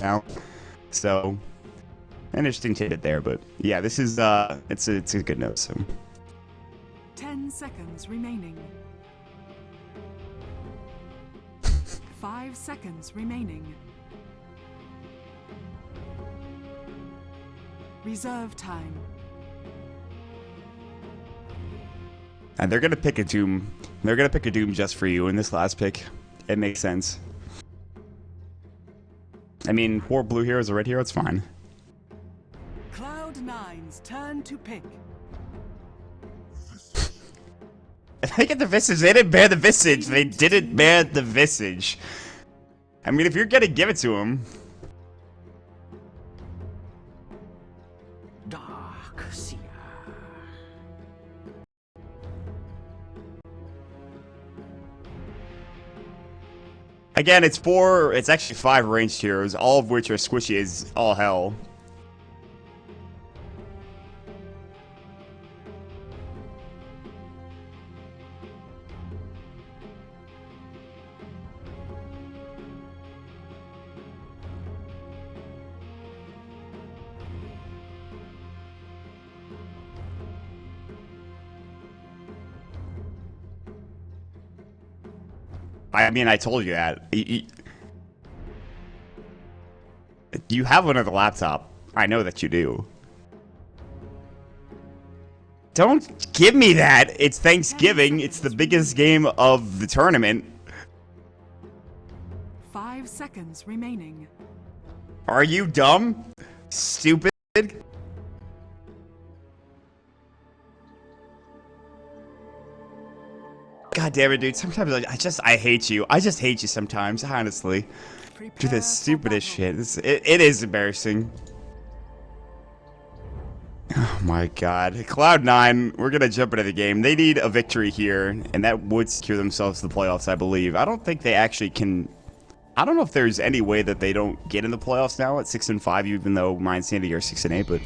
now. So, an interesting tidbit there, but yeah, this is it's a good note. So, 10 seconds remaining. 5 seconds remaining. Reserve time. and they're gonna pick a Doom. They're gonna pick a Doom just for you in this last pick. It makes sense. I mean, 4 blue heroes, a red hero, it's fine. Cloud9's turn to pick. They get the Visage. They didn't bear the Visage. They didn't bear the Visage. I mean, if you're gonna give it to him. Dark Seer. Again, it's actually 5 ranged heroes, all of which are squishy as all hell. I mean, I told you that. You have one on the laptop. I know that you do. Don't give me that. It's Thanksgiving. It's the biggest game of the tournament. 5 seconds remaining. Are you dumb? Stupid? God damn it, dude. Sometimes I hate you. I just hate you sometimes, honestly. Do this stupidest shit. It is embarrassing. Oh my god. Cloud9, we're gonna jump into the game. They need a victory here, and that would secure themselves to the playoffs, I believe. I don't think they actually can... I don't know if there's any way that they don't get in the playoffs now at 6-5, even though mine and Sandy are 6-8, but...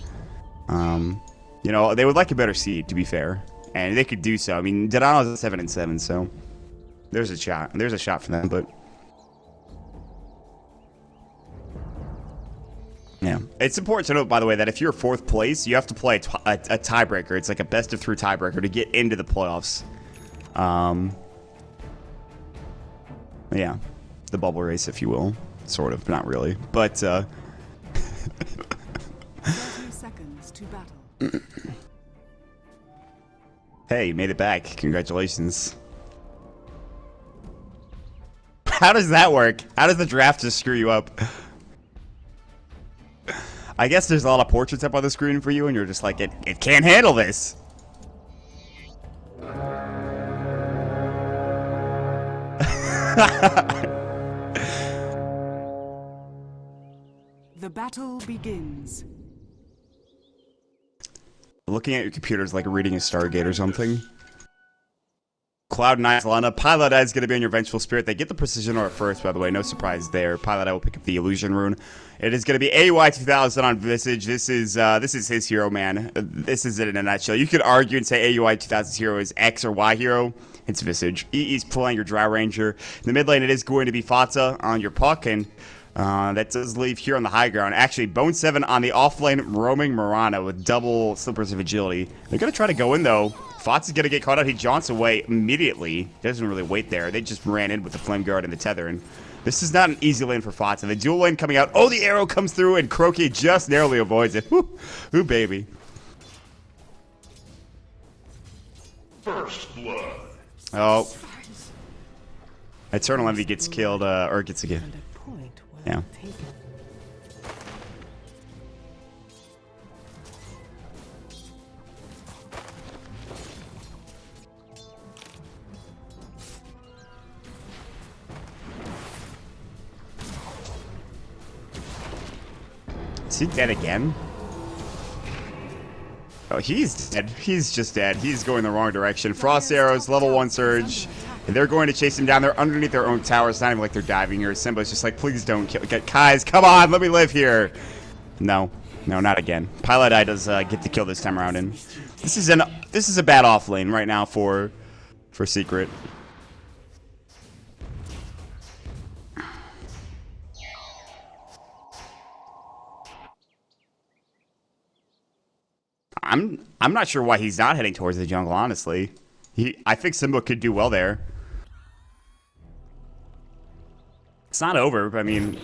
you know, they would like a better seed, to be fair. And they could do so. I mean, Donato's at 7-7, so there's a shot. There's a shot for them, but yeah, it's important to note, by the way, that if you're 4th place, you have to play a tiebreaker. It's like a best-of-3 tiebreaker to get into the playoffs. Yeah, the bubble race, if you will, sort of, not really, but 30 seconds to battle. Hey, you made it back. Congratulations. How does that work? How does the draft just screw you up? I guess there's a lot of portraits up on the screen for you, and you're just like, it can't handle this. The battle begins. Looking at your computer is like reading a Stargate or something. Cloud9's Lana. Pilot Eye is going to be on your Vengeful Spirit. They get the Precision Art first, by the way. No surprise there. Pilot Eye will pick up the Illusion Rune. It is going to be AUI 2000 on Visage. This is his hero, man. This is it in a nutshell. You could argue and say AUI 2000's hero is X or Y hero. It's Visage. He's pulling your Drow Ranger. In the mid lane, it is going to be Fata on your Puck, and that does leave here on the high ground. Actually, Bone 7 on the offlane, roaming Mirana with double Slippers of Agility. They're going to try to go in, though. Fox is going to get caught out. He jaunts away immediately. Doesn't really wait there. They just ran in with the Flame Guard and the Tether. And this is not an easy lane for Fata. The dual lane coming out. Oh, the arrow comes through, and Croaky just narrowly avoids it. Woo, ooh, baby. First blood. Oh. Eternal Envy gets killed, or gets again. Yeah. Is he dead again? Oh, he's dead. He's just dead. He's going the wrong direction. Frost Arrows, level 1 Surge. And they're going to chase him down. They're underneath their own tower. It's not even like they're diving here. Simba's just like, please don't kill. Kai's, come on, let me live here. No, no, not again. Pilot Eye does get to kill this time around, and this is a bad off lane right now for Secret. I'm not sure why he's not heading towards the jungle, honestly. I think Simba could do well there. It's not over, but I mean...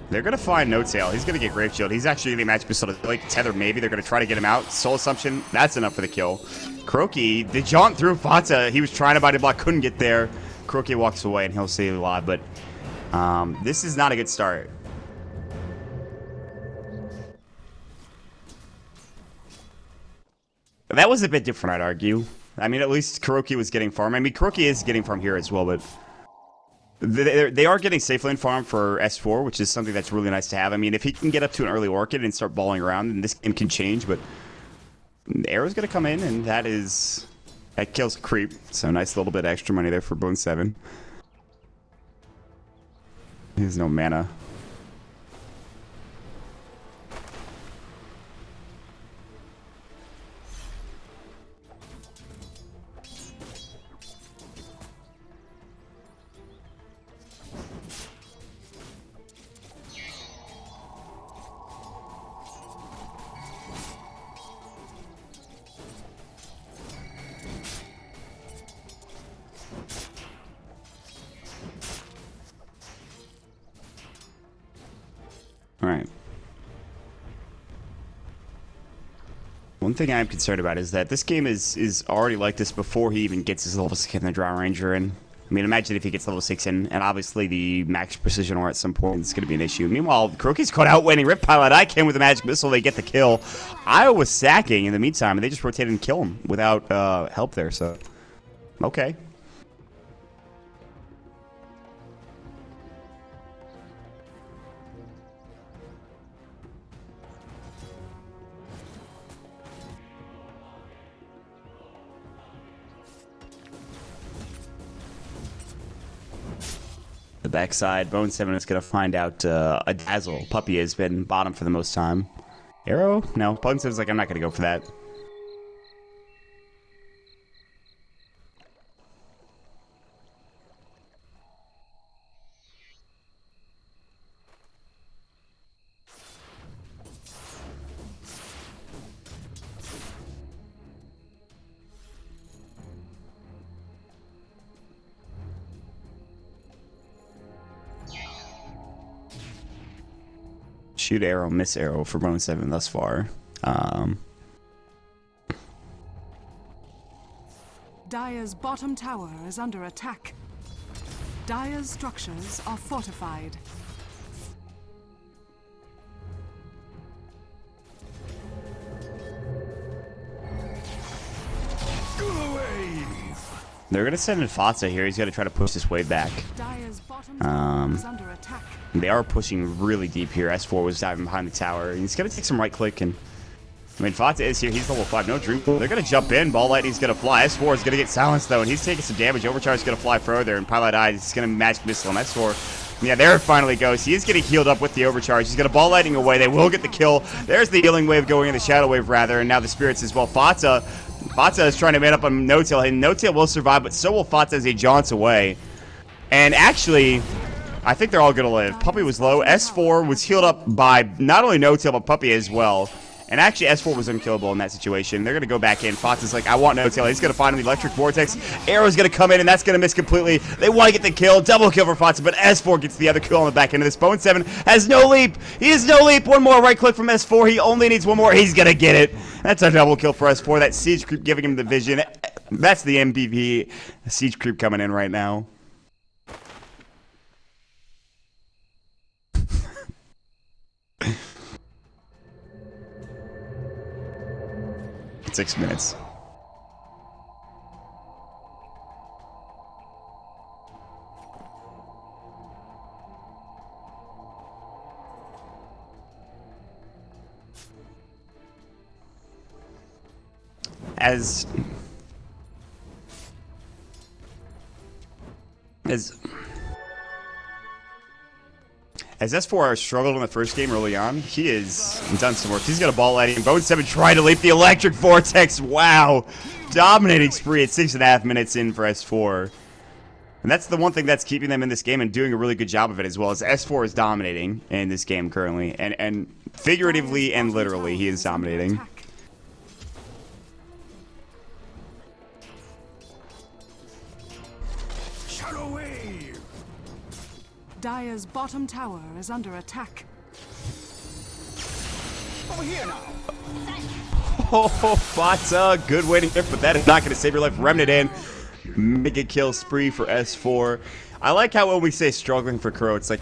they're going to find No Tail. He's going to get Grave Shield. He's actually going to match pistol to like Tether maybe. They're going to try to get him out. Soul Assumption. That's enough for the kill. Croaky, the jaunt through Fata. He was trying to body block. Couldn't get there. Croaky walks away and he'll stay alive. But this is not a good start. That was a bit different, I'd argue. I mean, at least Kuroki was getting farm. I mean, Kuroki is getting farm here as well, but they are getting safe lane farm for S4, which is something that's really nice to have. I mean, if he can get up to an early Orchid and start balling around, then this game can change, but Arrow's going to come in, and that kills Creep. So nice little bit of extra money there for Bone 7. He has no mana. Alright. One thing I'm concerned about is that this game is already like this before he even gets his level 6 in the Drow Ranger in. I mean, imagine if he gets level 6 in, and obviously the max precision or at some point is going to be an issue. Meanwhile, Kuroki's caught out winning Rip Pilot. I came with a magic missile, they get the kill. Io was sacking in the meantime, and they just rotated and kill him without help there, so... okay. The backside, Bone 7 is going to find out a Dazzle. Puppy has been bottom for the most time. Arrow? No, Bone 7's like, I'm not going to go for that. Shoot arrow, miss arrow for Bone 7 thus far. Dire's bottom tower is under attack. Dire's structures are fortified. They're going to send in Fatsa here. He's going to try to push this wave back. Dire's bottom tower is under attack. They are pushing really deep here. S4 was diving behind the tower. He's going to take some right click. And I mean, Fatsa is here. He's level 5. No Dream Pool. They're going to jump in. Ball Lightning's going to fly. S4 is going to get silenced, though. And he's taking some damage. Overcharge is going to fly further. And Pilot Eye is going to magic missile. And S4, yeah, there it finally goes. He is getting healed up with the overcharge. He's going to Ball Lightning away. They will get the kill. There's the healing wave going in the Shadow Wave, rather. And now the Spirits as well. Fatsa is trying to man up on No Tail. And No Tail will survive, but so will Fatsa as he jaunts away. And actually, I think they're all going to live. Puppy was low. S4 was healed up by not only No Tail, but Puppy as well. And actually, S4 was unkillable in that situation. They're going to go back in. Fox is like, I want No Tail. He's going to find the Electric Vortex. Arrow's going to come in, and that's going to miss completely. They want to get the kill. Double kill for Fox, but S4 gets the other kill on the back end of this. Bone 7 has no leap. He has no leap. One more right click from S4. He only needs one more. He's going to get it. That's a double kill for S4. That Siege Creep giving him the vision. That's the MVP. Siege Creep coming in right now. 6 minutes. As S4 struggled in the first game early on, he has done some work. He's got a ball lighting. Bone 7 trying to leap the Electric Vortex. Wow. Dominating spree at 6.5 minutes in for S4. And that's the one thing that's keeping them in this game and doing a really good job of it as well, as S4 is dominating in this game currently. And figuratively and literally, he is dominating. Shadow Wave! Dire's bottom tower is under attack. Over here now! Oh, that's a good waiting there, but that is not going to save your life. Remnant in. Mega kill spree for S4. I like how when we say struggling for Kuro, it's like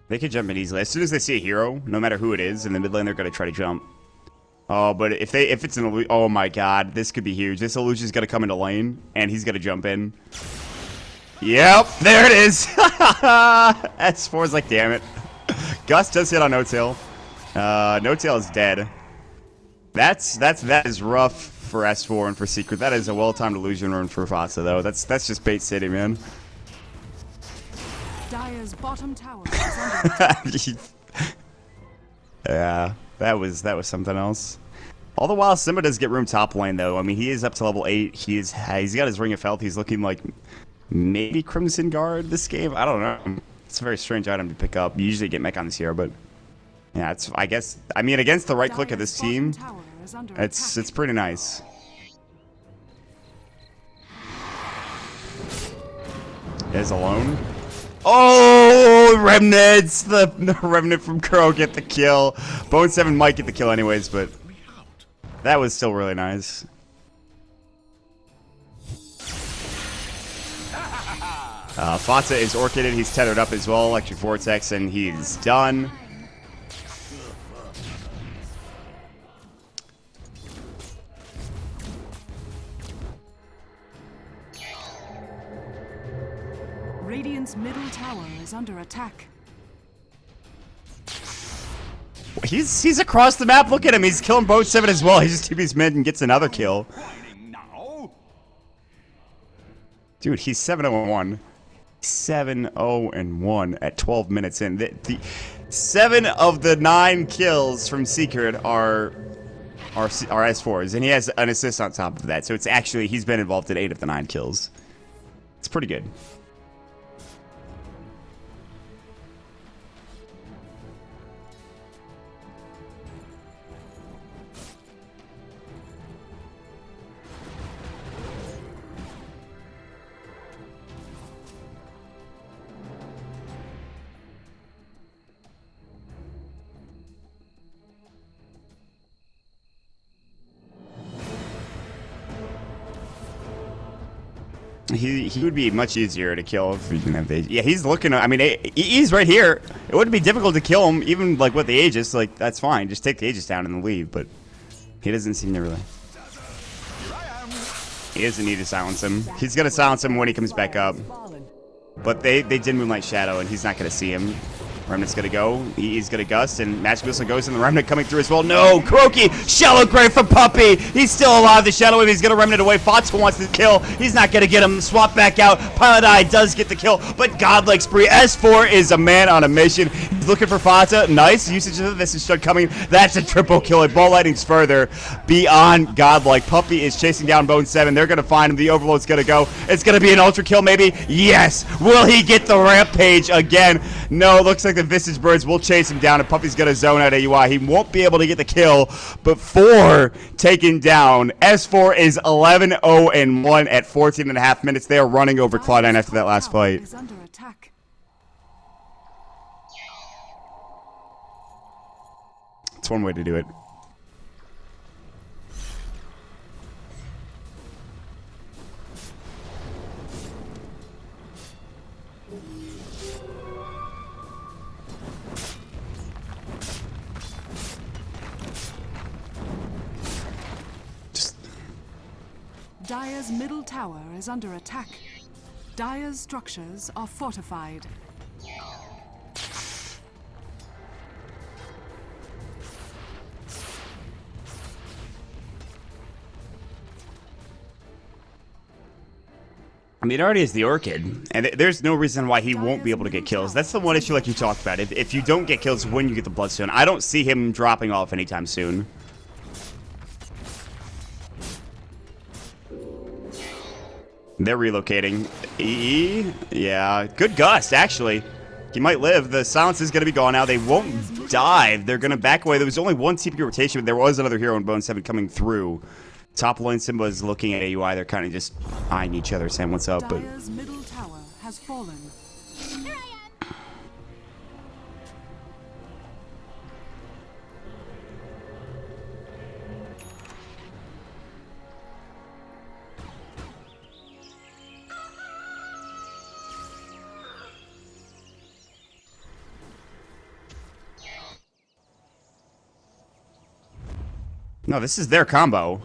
they can jump in easily. As soon as they see a hero, no matter who it is, in the mid lane, they're going to try to jump. Oh, but if it's an illusion, oh my god, this could be huge. This illusion's going to come into lane, and he's going to jump in. Yep, there it is. S4's like, damn it. Gus does hit on No-Tail. No-Tail is dead. That is rough for S4 and for Secret. That is a well-timed illusion run for Fasa, though. That's just bait city, man. Dire's bottom tower is under attack. Yeah, that was something else. All the while, Simba does get room top lane, though. I mean, he is up to level 8. He's got his Ring of Health. He's looking like maybe Crimson Guard this game. I don't know. It's a very strange item to pick up. You usually get mech on this hero, but yeah, it's, I guess, I mean, against the right click of this team, it's pretty nice. Is alone. Oh, Remnants! The Remnant from Crow get the kill. Bone 7 might get the kill anyways, but that was still really nice. Fata is orchided. He's tethered up as well. Electric Vortex, and he's done. Radiant's middle tower is under attack. He's across the map. Look at him. He's killing Bone 7 as well. He just TP's mid and gets another kill. Dude, he's 7-0-1. 7-0-1 at 12 minutes in. The 7 of the 9 kills from Secret are S4s, and he has an assist on top of that. So it's actually, he's been involved in 8 of the 9 kills. It's pretty good. He would be much easier to kill if he didn't have the Aegis. Yeah, he's looking. I mean, he's right here. It wouldn't be difficult to kill him, even like with the Aegis. Like, that's fine. Just take the Aegis down and then leave. But he doesn't seem to really. He doesn't need to silence him. He's gonna silence him when he comes back up. But they did Moonlight Shadow, and he's not gonna see him. Remnant's gonna go. He's gonna gust, and Magic Missile goes, and the Remnant coming through as well. No, Kuroki! Shallow Grave for Puppy! He's still alive. The Shadow Wave, he's gonna Remnant away. Fatu wants to kill. He's not gonna get him. Swap back out. Pilot Eye does get the kill, but Godlike Spree. S4 is a man on a mission. He's looking for Fata. Nice usage of this is start coming. That's a triple kill. It Ball Lightning's further beyond Godlike. Puppy is chasing down Bone 7. They're gonna find him. The Overload's gonna go. It's gonna be an ultra kill, maybe. Yes! Will he get the Rampage again? No, looks like the Visage Birds will chase him down, and Puppy's gonna zone out AUI. He won't be able to get the kill, but 4 taken down. S4 is 11-0-1 at 14.5 minutes. They are running over Cloud9 after that last fight. It's one way to do it. Dire's middle tower is under attack. Dire's structures are fortified. I mean, it already is the Orchid, and there's no reason why he won't be able to get kills. That's the one issue like you talked about. If you don't get kills when you get the Bloodstone, I don't see him dropping off anytime soon. They're relocating. Yeah, good gust, actually. He might live. The silence is going to be gone now. They won't dive. They're going to back away. There was only one TP rotation, but there was another hero in Bone 7 coming through. Top lane Simba is looking at AUI. They're kind of just eyeing each other, saying what's up. But Dire's middle tower has fallen. no, this is their combo.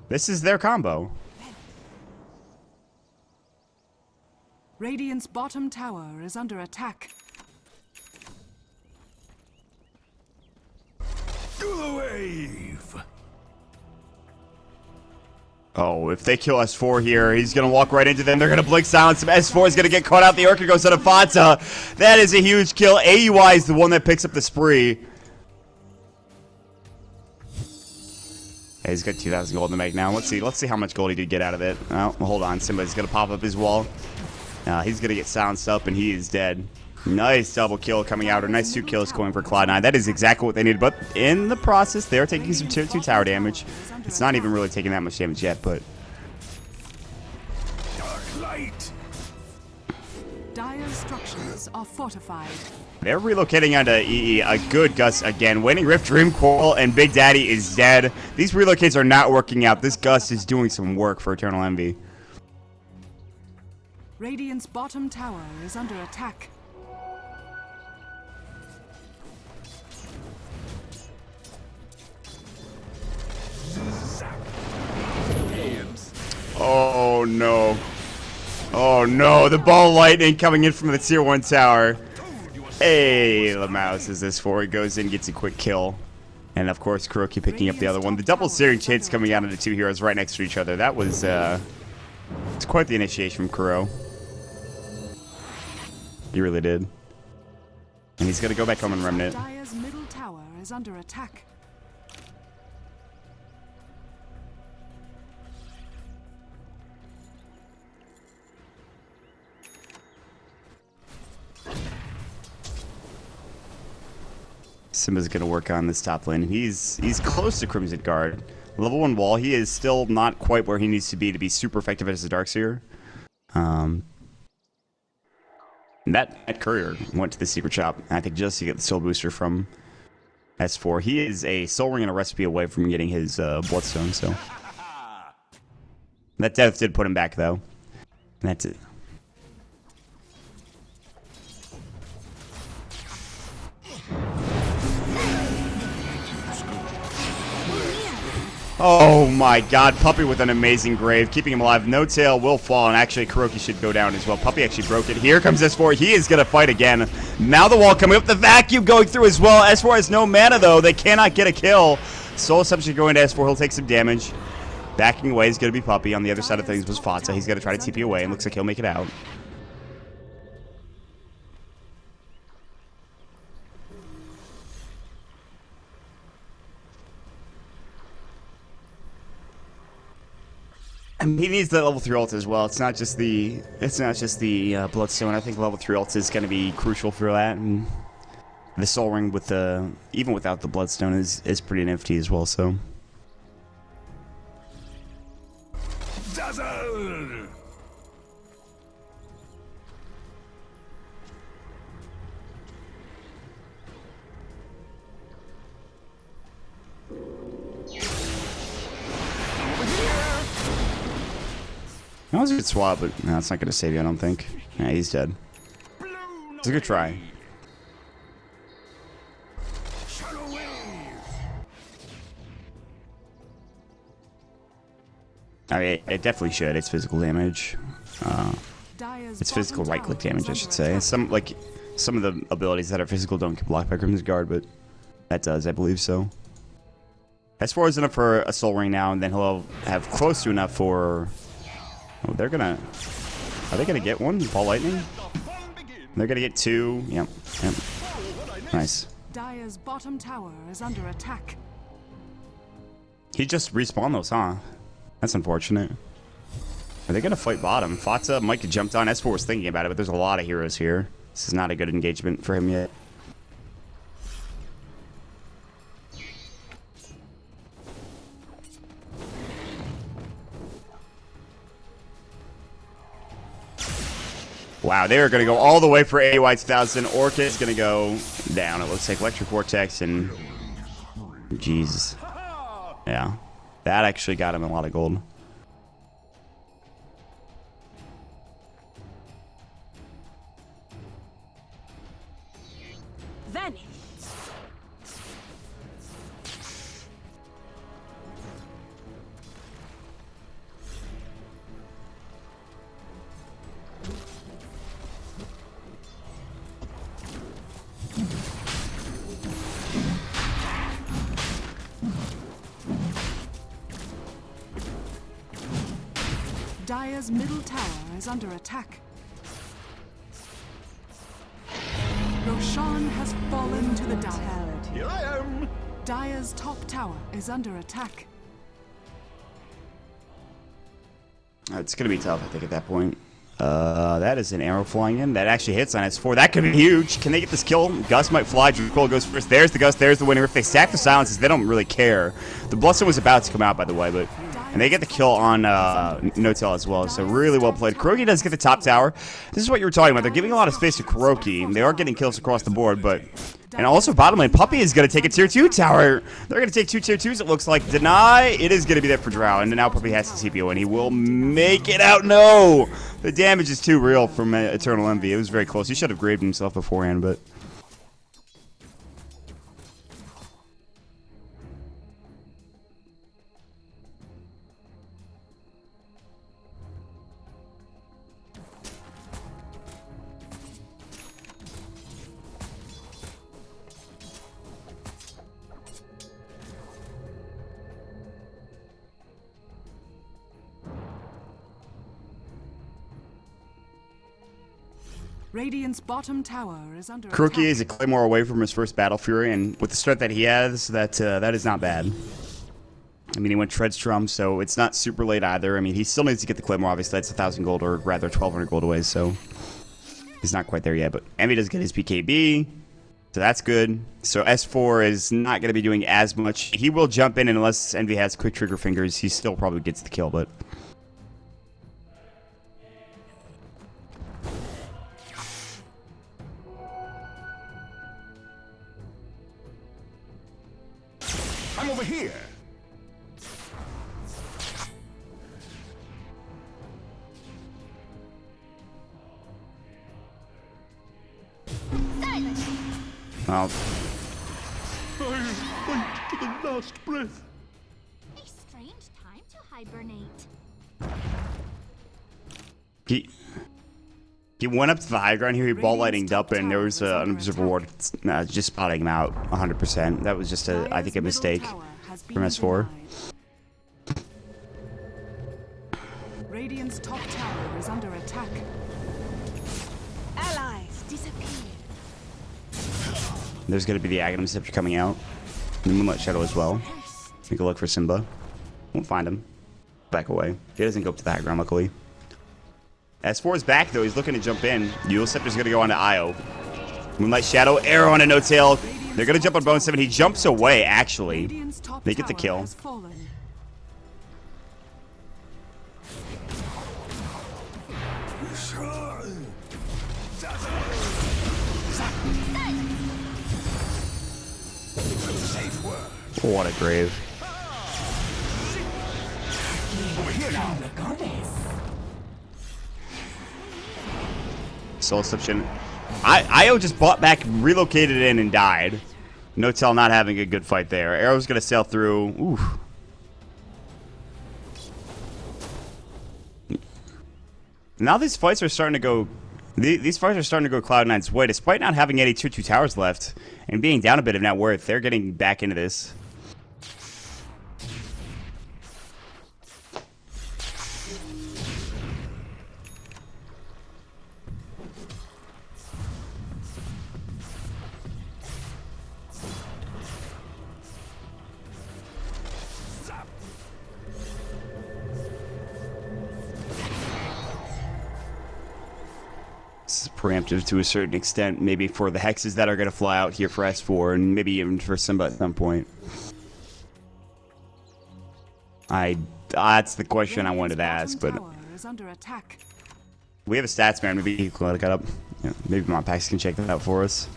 This is their combo. Radiant's bottom tower is under attack. Do the wave! Oh, if they kill S4 here, he's going to walk right into them. They're going to blink silence him. S4 is going to get caught out. The Orchid goes to Fata. That is a huge kill. AUI is the one that picks up the spree. Okay, he's got 2,000 gold in the bank now. Let's see how much gold he did get out of it. Oh, hold on. Simba's gonna pop up his wall. He's gonna get silenced up, and he is dead. Nice double kill coming out, or nice 2 kills going for Cloud9. That is exactly what they needed, but in the process, they're taking some tier 2 tower damage. It's not even really taking that much damage yet, but... Dark light. Dire's structures are fortified. They're relocating onto EE. A good Gus again. Winning Rift Dream Coil, and Big Daddy is dead. These relocates are not working out. This Gus is doing some work for Eternal Envy. Radiant's bottom tower is under attack. Oh no. Oh no, the ball lightning coming in from the tier 1 tower. Hey, Lamouse is this for? He goes in, gets a quick kill. And of course, Kuroki picking up the other one. The double searing chance coming out of the 2 heroes right next to each other. That was, it's quite the initiation from Kuro. He really did. And he's gonna go back home and Remnant. Dire's middle tower is under attack. Simba's gonna work on this top lane. He's close to Crimson Guard. Level 1 wall. He is still not quite where he needs to be super effective as a Darkseer. And that courier went to the secret shop, I think, just to get the soul booster from S4. He is a soul ring and a recipe away from getting his bloodstone, so that death did put him back though. And that's it. Oh my god, Puppey with an amazing grave, keeping him alive. No tail will fall, and actually Kuroki should go down as well. Puppey actually broke it. Here comes S4. He is going to fight again. Now the wall coming up. The vacuum going through as well. S4 has no mana, though. They cannot get a kill. Soul Substitute going to S4. He'll take some damage. Backing away is going to be Puppey. On the other side of things was Fata. He's going to try to TP away, and looks like he'll make it out. I mean, he needs the level 3 ult as well. It's not just the Bloodstone. I think level 3 ult is going to be crucial for that. And the Soul Ring with the even without the Bloodstone is pretty nifty as well. So. Dazzle. That was a good swap, but no, it's not going to save you, I don't think. Yeah, he's dead. It's a good try. I mean, it definitely should. It's physical damage. It's physical right-click damage, I should say. Some of the abilities that are physical don't get blocked by Crimson Guard, but that does, I believe so. S4 is enough for a Soul Ring now, and then he'll have close to enough for... Oh, they're gonna... Are they gonna get one? Ball Lightning? They're gonna get 2. Yep. Nice. Dire's bottom tower is under attack. He just respawned those, huh? That's unfortunate. Are they gonna fight bottom? Fata might get jumped on. S4 was thinking about it, but there's a lot of heroes here. This is not a good engagement for him yet. Wow, they are going to go all the way for AY 2000. Orchid is going to go down. It looks like Electric Vortex and... Jeez. Yeah. That actually got him a lot of gold. Vanish. Dire's middle tower is under attack. Roshan has fallen to the Dire. Here I am. Dire's top tower is under attack. It's going to be tough, I think, at that point. That is an arrow flying in. That actually hits on S4. That could be huge. Can they get this kill? Gus might fly. Dracul goes first. There's the Gus. There's the winner. If they stack the silences, they don't really care. The Blossom was about to come out, by the way, but... And they get the kill on Notel as well, so really well played. KuroKy does get the top tower. This is what you were talking about. They're giving a lot of space to KuroKy. They are getting kills across the board, but... And also bottom lane, Puppey is going to take a tier 2 tower. They're going to take 2 tier 2s, it looks like. Deny, it is going to be there for Drow, and now Puppey has to TPO, and he will make it out. No! The damage is too real from Eternal Envy. It was very close. He should have graved himself beforehand, but... Radiant's bottom tower is under KuroKy attack. is a claymore away from his first Battle Fury, and with the strength that he has, that is not bad. I mean, he went Treadstrom, so it's not super late either. I mean, he still needs to get the claymore. Obviously, that's 1,000 gold, or rather 1,200 gold away, so he's not quite there yet. But Envy does get his PKB, so that's good. So S4 is not going to be doing as much. He will jump in unless Envy has quick trigger fingers. He still probably gets the kill, but... I'm over here. Well, I fight to the last breath. A strange time to hibernate. he went up to the high ground here. He ball lightninged up, and there was an observer ward just spotting him out 100%. That was just I think a mistake from S4. Radiant's top tower is under attack. Allies disappear. There's going to be the Aghanim Scepter coming out. The Moonlight Shadow as well. Take a look for Simba. Won't find him. Back away. He doesn't go up to the high ground, luckily. S4 is back, though. He's looking to jump in. Eul Scepter's going to go on to Io. Moonlight Shadow, arrow on a No-Tail. They're going to jump on Bone 7. He jumps away, actually. Radiant's top They get the tower kill. has fallen. Safe word. What a grave. Over here now. Soul Deception. Io just bought back, relocated in, and died. No-Tail not having a good fight there. Arrow's going to sail through. Oof. Now these fights are starting to go... These fights are starting to go Cloud9's way, despite not having any 2-2 towers left and being down a bit of net worth. They're getting back into this. This is preemptive to a certain extent, maybe for the hexes that are going to fly out here for S4, and maybe even for Simba at some point. That's the question I wanted to ask, but Tower is under attack. we have a stats man. Maybe he can look it up. Yeah, maybe Monpax can check that out for us.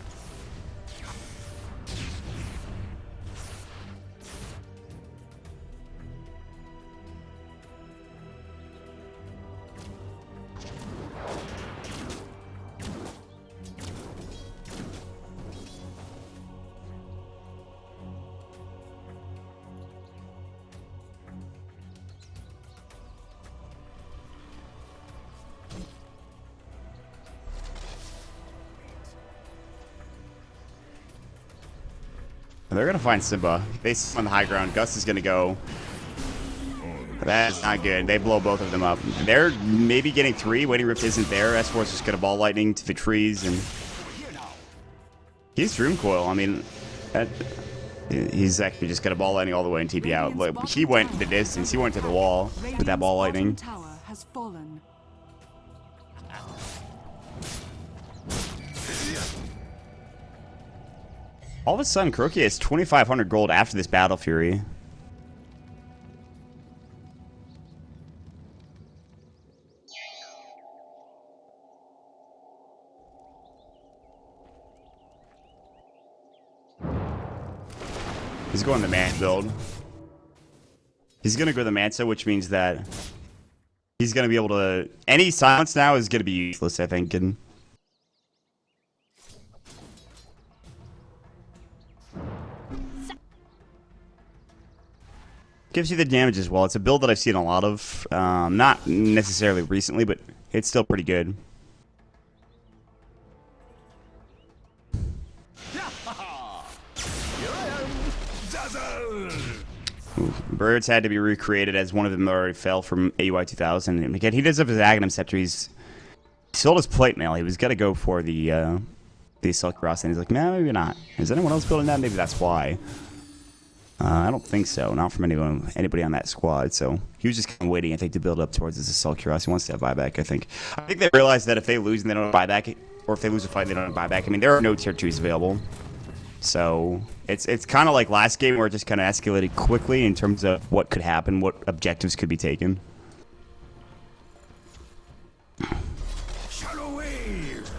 They're going to find Simba. Base on the high ground. Gus is going to go. That's not good. They blow both of them up. They're maybe getting 3. Waiting Rift isn't there. S4's just going to ball lightning to the trees. And he's Dream Coil. I mean, he's actually just going to ball lightning all the way and TP out. Like, he went the distance. He went to the wall with that ball lightning. has fallen. All of a sudden, Croaky has 2,500 gold after this Battle Fury. He's going the man build. He's going to go the Mansa, which means that he's going to be able to... Any silence now is going to be useless, I think. And gives you the damage as well. It's a build that I've seen a lot of. Not necessarily recently, but it's still pretty good. Birds had to be recreated as one of them already fell from AUI 2000. And again, he does have his Aghanim Scepter. He sold his plate mail. He was going to go for the Assault Cross, and he's like, nah, maybe not. Is anyone else building that? Maybe that's why. I don't think so. Not from anybody on that squad. So he was just kind of waiting, I think, to build up towards this Assault Cuirass. He wants to have buyback, I think. I think they realize that if they lose and they don't have buyback, or if they lose a fight, they don't have buyback. I mean, there are no tier 2s available. So it's kind of like last game where it just kind of escalated quickly in terms of what could happen, what objectives could be taken. Shadow wave.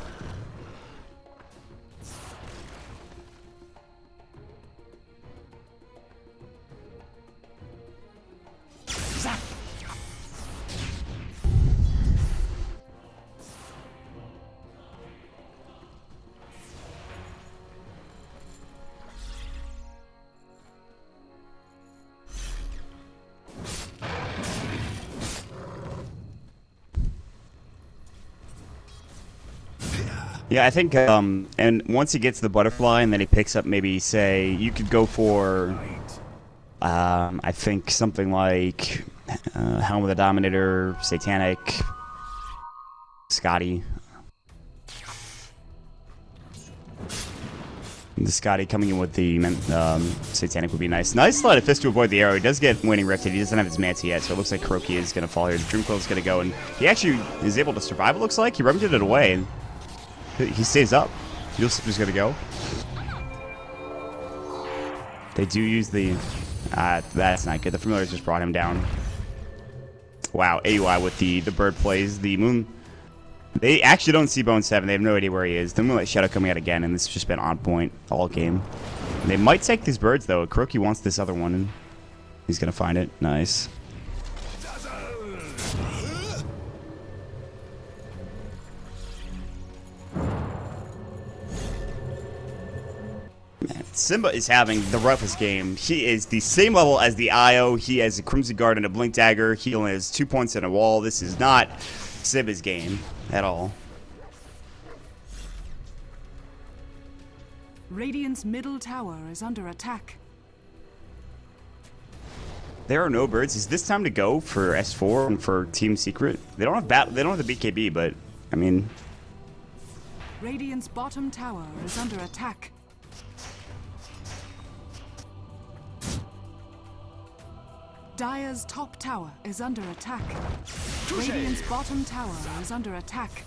Zap. Yeah, I think, and once he gets the butterfly and then he picks up maybe, say, you could go for, I think something like Helm of the Dominator, Satanic, Scotty. The Scotty coming in with the Satanic would be nice. Nice Sleight of Fist to avoid the arrow. He does get Waning Rifted. He doesn't have his Manta yet, so it looks like Croaky is going to fall here. The Dreamcoil is going to go, and he actually is able to survive, it looks like. He remedied it away, and he stays up. Yusuf is going to go. They do use the... that's not good. The Familiars just brought him down. Wow, AUI with the bird plays. The Moon... They actually don't see Bone 7. They have no idea where he is. The Moonlight Shadow coming out again, and this has just been on point all game. They might take these birds, though. Croaky wants this other one, and he's going to find it. Nice. Man, Simba is having the roughest game. He is the same level as the IO. He has a Crimson Guard and a Blink Dagger. He only has 2 points in a wall. This is not Simba's game at all. Radiant's middle tower is under attack. There are no birds. Is this time to go for S4 and for Team Secret? They don't have They don't have the BKB, but I mean, Radiant's bottom tower is under attack. Dire's top tower is under attack. Radiant's bottom tower is under attack.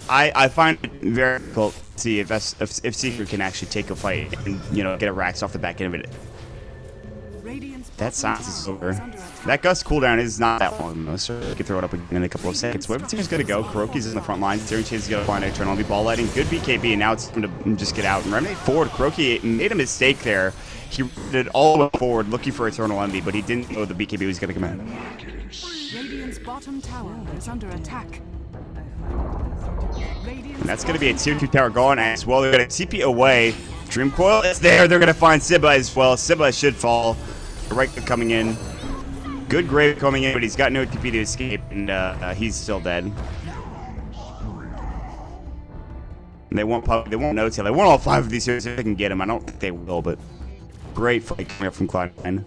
I find it very difficult to see if Secret can actually take a fight and, you know, get a Rax off the back end of it. That silence is over. That Gust cooldown is not that long, though, so you can throw it up in a couple of seconds. Whatever team's going to go, Kuroki's in the front line. Zero Chase is going to find Eternal. Be ball lighting. Good BKB, and now it's time to just get out. And Remedy forward. Kuroki made a mistake there. He did all the way forward looking for Eternal Envy, but he didn't know the BKB was going to come in. Radiant's bottom tower is under attack. And that's going to be a tier 2 tower gone as well. They're going to TP away. Dreamcoil is there. They're going to find Simba as well. Simba should fall. Right coming in. Good grave coming in, but he's got no TP to escape, and he's still dead. And they won't no-tail. They want all 5 of these heroes if they can get him. I don't think they will, but great fight coming up from Cloud9.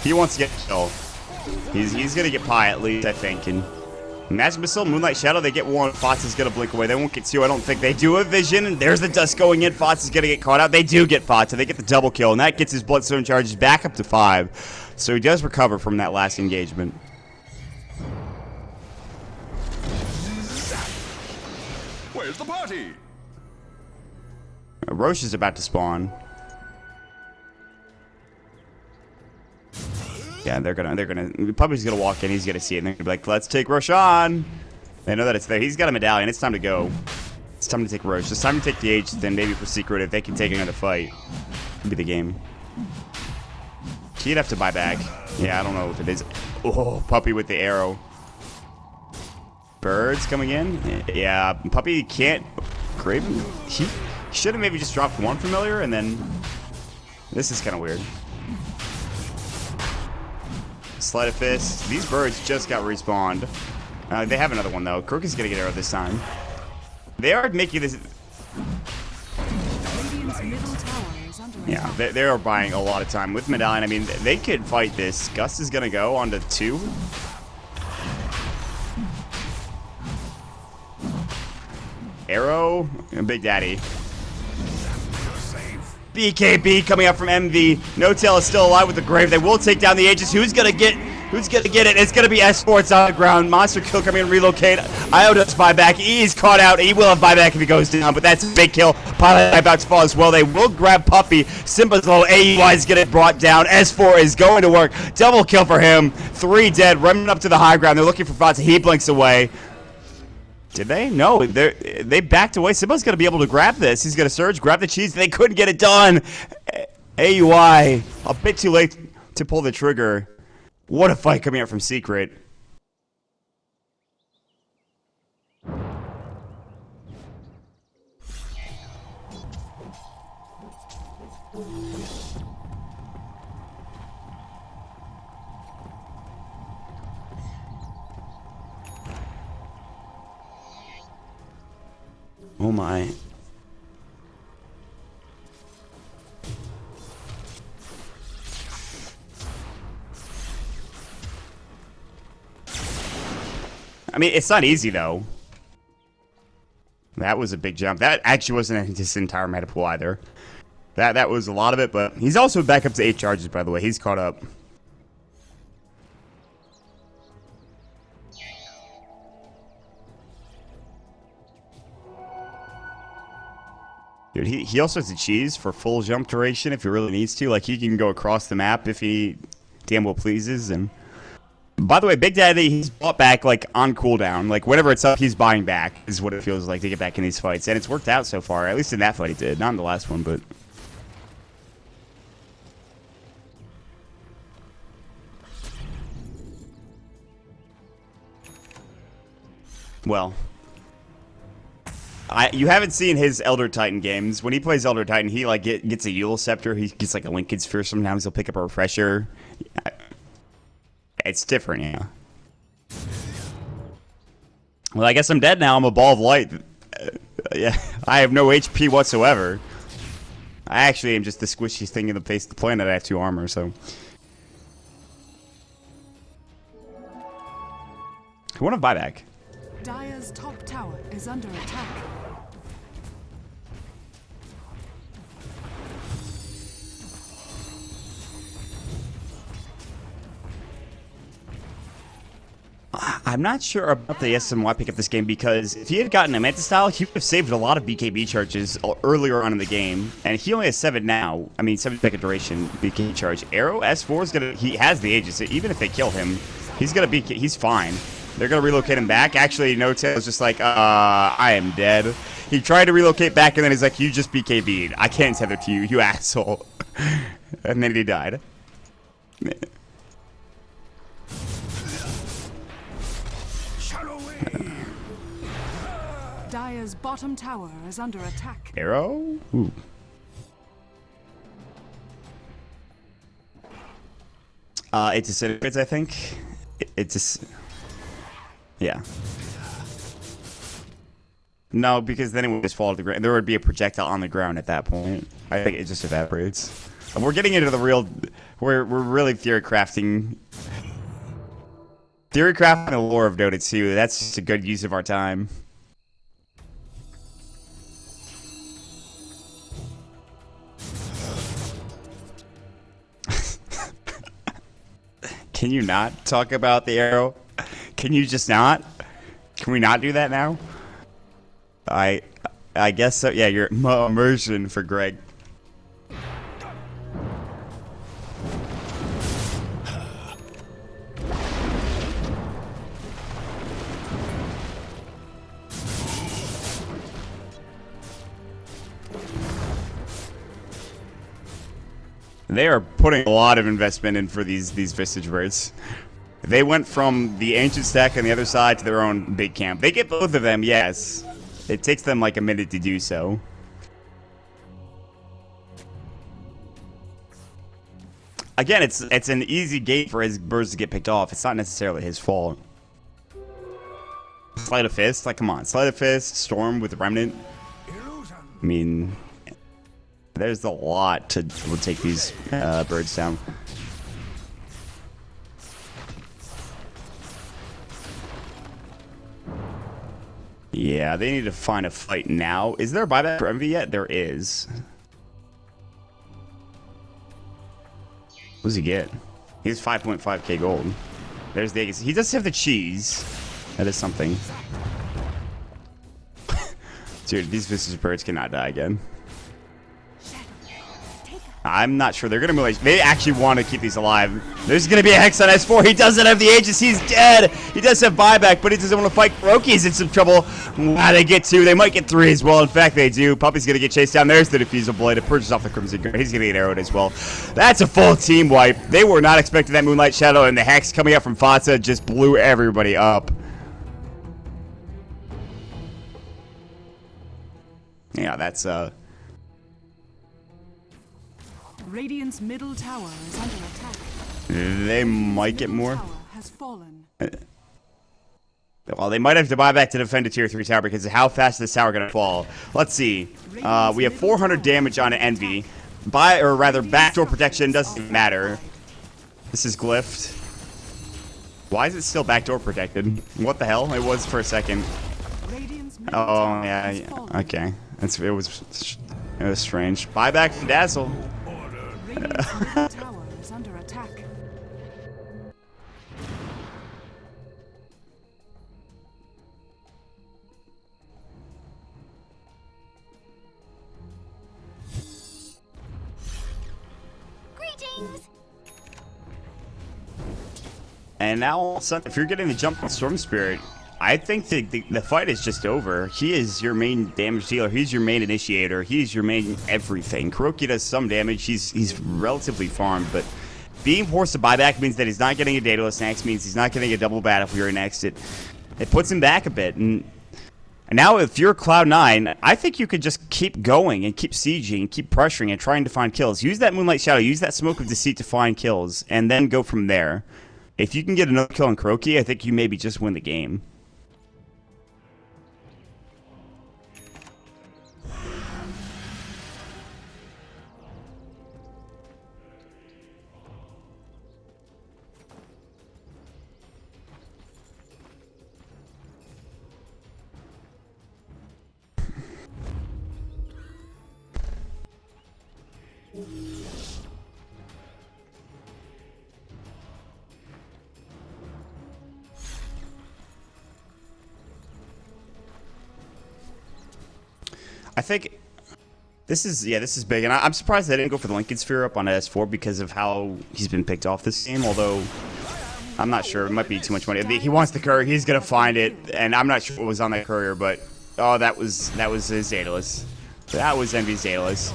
He wants to get a kill. He's gonna get pie at least, I think. And Magic Missile, Moonlight Shadow, they get one. Fox is gonna blink away. They won't get two. I don't think they do a vision. And there's the dust going in. Fox is gonna get caught out. They do get Fox, so they get the double kill, and that gets his Bloodstone charges back up to 5. So he does recover from that last engagement. Where's the party? Roche is about to spawn. Yeah, they're gonna Puppy's gonna walk in, he's gonna see it, and they're gonna be like, let's take Roche on. They know that it's there. He's got a medallion, it's time to go. It's time to take Roche. It's time to take the H, then maybe for Secret if they can take another fight. Could be the game. He'd have to buy back. Yeah, I don't know if it is. Oh, Puppy with the arrow. Birds coming in. Yeah, Puppy can't grab. He should have maybe just dropped one familiar, and then this is kind of weird. Sleight of Fist. These birds just got respawned. They have another one though. Crook is gonna get arrow this time. They are making this. Radiant's middle tower is under Yeah, attack. they are buying a lot of time with Medallion. I mean, they could fight this. Gust is gonna go on to 2. Arrow, Big Daddy. BKB coming out from MV. No Tail is still alive with the Grave. They will take down the Aegis. Who's gonna get it? It's gonna be eSports on the ground. Monster kill coming in, relocate. IO does buyback. He's caught out. He will have buyback if he goes down, but that's a big kill. Pilot about to fall as well. They will grab Puppy. Simba's low. AEY is getting brought down. S4 is going to work. Double kill for him. 3 dead. Running up to the high ground. They're looking for Fata. He blinks away. Did they? No, they backed away. Simba's going to be able to grab this. He's going to surge, grab the cheese. They couldn't get it done. AUI, a bit too late to pull the trigger. What a fight coming out from Secret. Oh my. I mean, it's not easy though. That was a big jump. That actually wasn't in his entire meta pool either. That was a lot of it, but he's also back up to 8 charges, by the way. He's caught up. Dude, he also has a cheese for full jump duration if he really needs to. Like, he can go across the map if he damn well pleases. And by the way, Big Daddy, he's bought back, like, on cooldown. Like, whenever it's up, he's buying back, is what it feels like to get back in these fights. And it's worked out so far. At least in that fight he did. Not in the last one, but... Well... you haven't seen his Elder Titan games. When he plays Elder Titan, he like gets a Yule Scepter. He gets like a Linkage Sphere sometimes. He'll pick up a Refresher. It's different, yeah. Well, I guess I'm dead now. I'm a ball of light. Yeah, I have no HP whatsoever. I actually am just the squishy thing in the face of the planet. I have 2 armor, so. I want to buy back. Dire's top tower is under attack. I'm not sure about the SMY pick up this game because if he had gotten a Manta style, he would have saved a lot of BKB charges earlier on in the game. And he only has 7 now. I mean, 7-second duration BKB charge. Arrow S4 is gonna. He has the Aegis. Even if they kill him, he's gonna be. He's fine. They're gonna relocate him back. Actually, No Tail is just like, I am dead. He tried to relocate back, and then he's like, you just BKB'd. I can't tether to you, you asshole. And then he died. Dire's bottom tower is under attack. Arrow? Ooh. It disintegrates, I think. It just... Yeah. No, because then it would just fall to the ground. There would be a projectile on the ground at that point. I think it just evaporates. We're getting into the real. We're really theory crafting the lore of Dota 2. That's just a good use of our time. Can you not talk about the arrow? Can you just not? Can we not do that now? I guess so. Yeah, your immersion for Greg. They are putting a lot of investment in for these Visage birds. They went from the ancient stack on the other side to their own big camp. They get both of them, yes. It takes them like a minute to do so. Again, it's an easy gate for his birds to get picked off. It's not necessarily his fault. Sleight of Fist? Like, come on. Sleight of Fist, Storm with Remnant. I mean, there's a lot to take these birds down. Yeah, they need to find a fight now. Is there a buyback for Envy yet? There is. What does he get? He has 5.5k gold. There's the... He does have the cheese. That is something. Dude, these Visage birds cannot die again. I'm not sure. They're going to move. They actually want to keep these alive. There's going to be a Hex on S4. He doesn't have the Aegis. He's dead. He does have buyback, but he doesn't want to fight. Roki's in some trouble. Wow, they get 2. They might get 3 as well. In fact, they do. Puppy's going to get chased down. There's the Diffusal Blade. It purges off the Crimson Guard. He's going to get arrowed as well. That's a full team wipe. They were not expecting that Moonlight Shadow, and the Hex coming out from Fatsa just blew everybody up. Yeah, that's Radiant's middle tower is under attack. They might get more. Tower has fallen. Well, they might have to buy back to defend a tier 3 tower because of how fast this tower going to fall. Let's see. We have 400 damage on Envy. Backdoor protection doesn't matter. This is glyphed. Why is it still backdoor protected? What the hell? It was for a second. Oh, yeah. Okay. It was strange. Buyback from Dazzle. Radiant's middle tower is under attack. Greetings. And now, all of a sudden, if you're getting the jump on Storm Spirit, I think the fight is just over. He is your main damage dealer. He's your main initiator. He's your main everything. Kuroki does some damage. He's relatively farmed, but being forced to buy back means that he's not getting a Daedalus next, means he's not getting a double Battle Fury next. It puts him back a bit. And now if you're Cloud9, I think you could just keep going and keep sieging, keep pressuring and trying to find kills. Use that Moonlight Shadow, use that Smoke of Deceit to find kills, and then go from there. If you can get another kill on Kuroki, I think you maybe just win the game. I think this is big, and I'm surprised they didn't go for the Lincoln Sphere up on S4 because of how he's been picked off this game, although I'm not sure. It might be too much money. He wants the courier. He's going to find it, and I'm not sure what was on that courier, but oh, that was his Daedalus. That was Envy's Daedalus.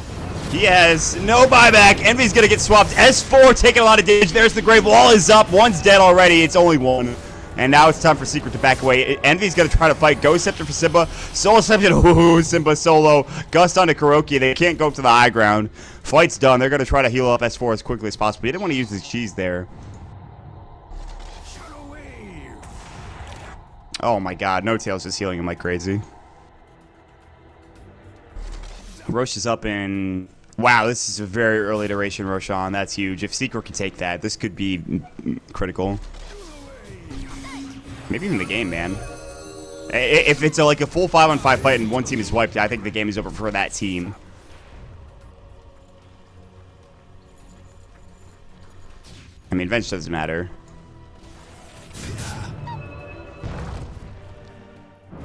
He has no buyback. Envy's going to get swapped. S4 taking a lot of damage. There's the Grave Wall is up. One's dead already. It's only one. And now it's time for Secret to back away. Envy's going to try to fight. Ghost Scepter for Simba. Soul Scepter. Ooh, Simba solo. Gust onto Kuroki. They can't go up to the high ground. Fight's done. They're going to try to heal up S4 as quickly as possible. He didn't want to use his cheese there. Oh my god. No Tails just healing him like crazy. Roche is up in Wow, this is a very early iteration Roshan. That's huge. If Secret can take that, this could be critical. Maybe even the game, man. If it's like a full 5-on-5 fight and one team is wiped, I think the game is over for that team. I mean, Venge doesn't matter.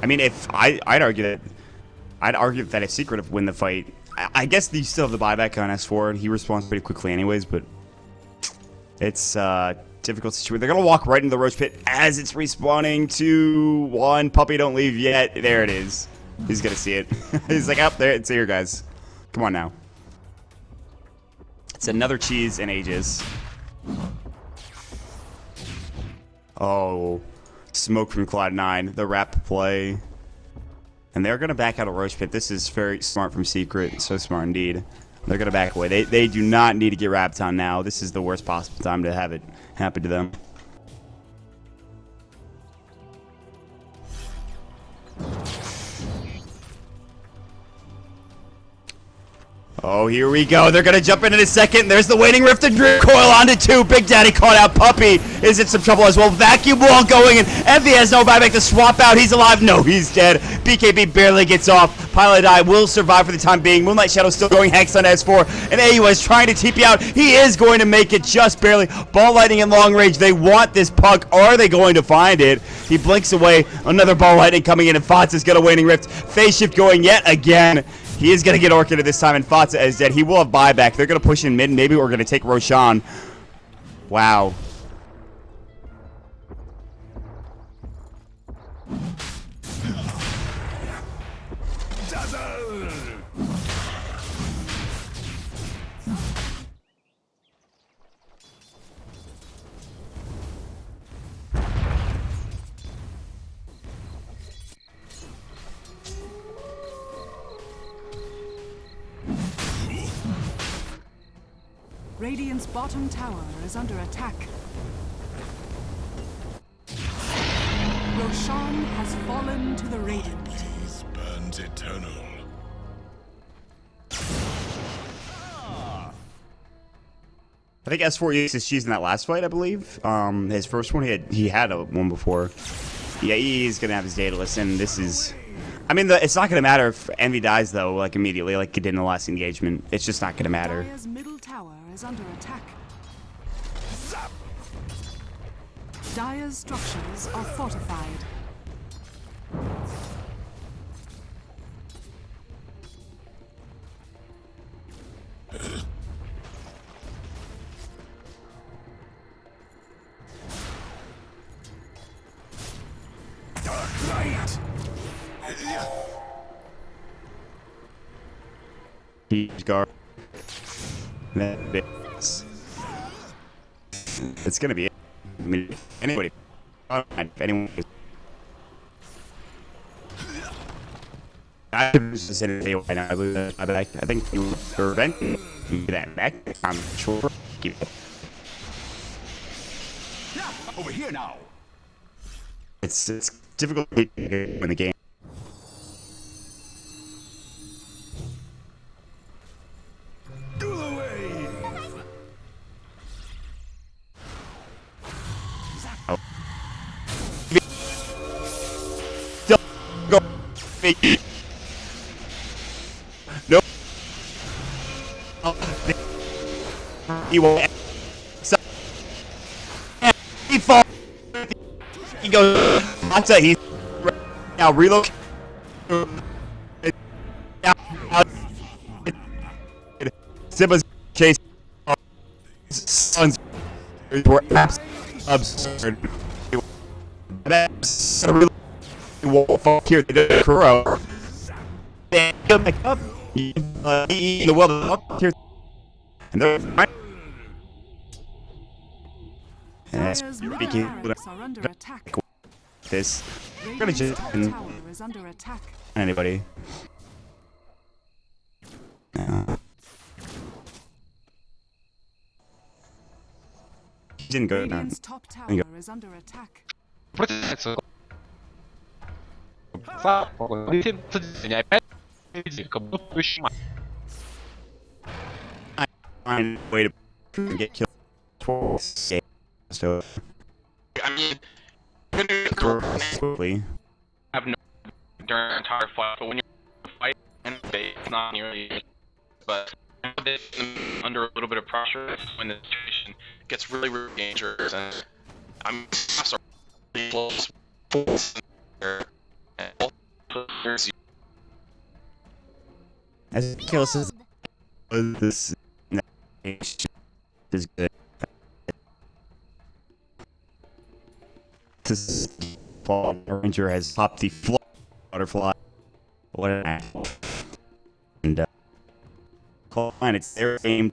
I mean, I'd argue that if Secret have win the fight, I guess you still have the buyback on S4, and he responds pretty quickly anyways, but it's difficult situation. They're gonna walk right into the Roach Pit as it's respawning. 2, 1. Puppy, don't leave yet. There it is. He's gonna see it. He's like, up there. It's here, guys. Come on now. It's another cheese in ages. Oh, smoke from Cloud9. The rap play. And they're gonna back out of Roach Pit. This is very smart from Secret. So smart indeed. They're gonna back away. They do not need to get wrapped on now. This is the worst possible time to have it happen to them. Oh, here we go. They're going to jump in a second. There's the Waning Rift and Drip Coil onto 2. Big Daddy caught out. Puppy is in some trouble as well. Vacuum Wall going, and Envy has no buyback to swap out. He's alive. No, he's dead. BKB barely gets off. Pilot Eye will survive for the time being. Moonlight Shadow still going. Hex on S4. And AU is trying to TP out. He is going to make it just barely. Ball lightning in long range. They want this puck. Are they going to find it? He blinks away. Another ball lightning coming in, and Fox is going to Waning Rift. Phase shift going yet again. He is going to get Orchid this time, and Fatsa is dead. He will have buyback. They're going to push in mid. Maybe we're going to take Roshan. Wow. Radiant's bottom tower is under attack. Roshan has fallen to the Radiant. Peace burns eternal. I think S4 used his cheese in that last fight, I believe. His first one, he had one before. Yeah, he's going to have his day to listen. This is... I mean, it's not going to matter if Envy dies, though, like, immediately, like it did in the last engagement. It's just not going to matter. Dire's middle tower is under attack. Dire's structures are fortified. Dark light. He's guard. It's gonna be it. I mean, if anybody. If anyone. I think you prevent that back. I'm sure. Keep it. Over here now. It's difficult to win the game. Do the wave. Still go. No. He will. He falls. He goes. Monta. He's now relocate. Simba's chase. Sons were absurd. That's a really won't here. They did Kuro. They come back up. The world here. And they're right. Dire's middle barracks are under attack. This. We're gonna just Tower is under attack. anybody. No. He didn't go down. Radiant's top tower is under attack. Противницу. Слава богу, ты опять как будто еще find a way to get killed twice. So I mean, quickly. have no during the entire fight, but when you're fighting in base, it's not nearly. But under a little bit of pressure, that's when the situation gets really, really dangerous. And I'm really close. As kills this is good. This fall ranger has popped the butterfly. What an asshole. And fine, it's their aim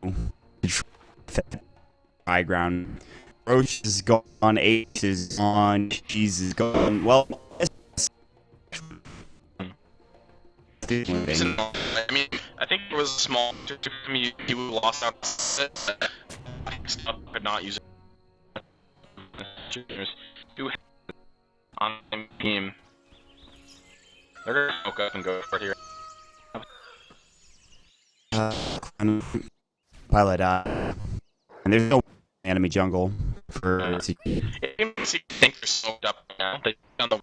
to high ground. Roach is gone, Ace is on, Cheese is gone. Well, I mean, I think it was small. To me, he lost out. Could not use it. Do on the team. They're gonna smoke up and go for here. Pilot, and there's no enemy jungle for. It makes you think they're smoked up now. They found the.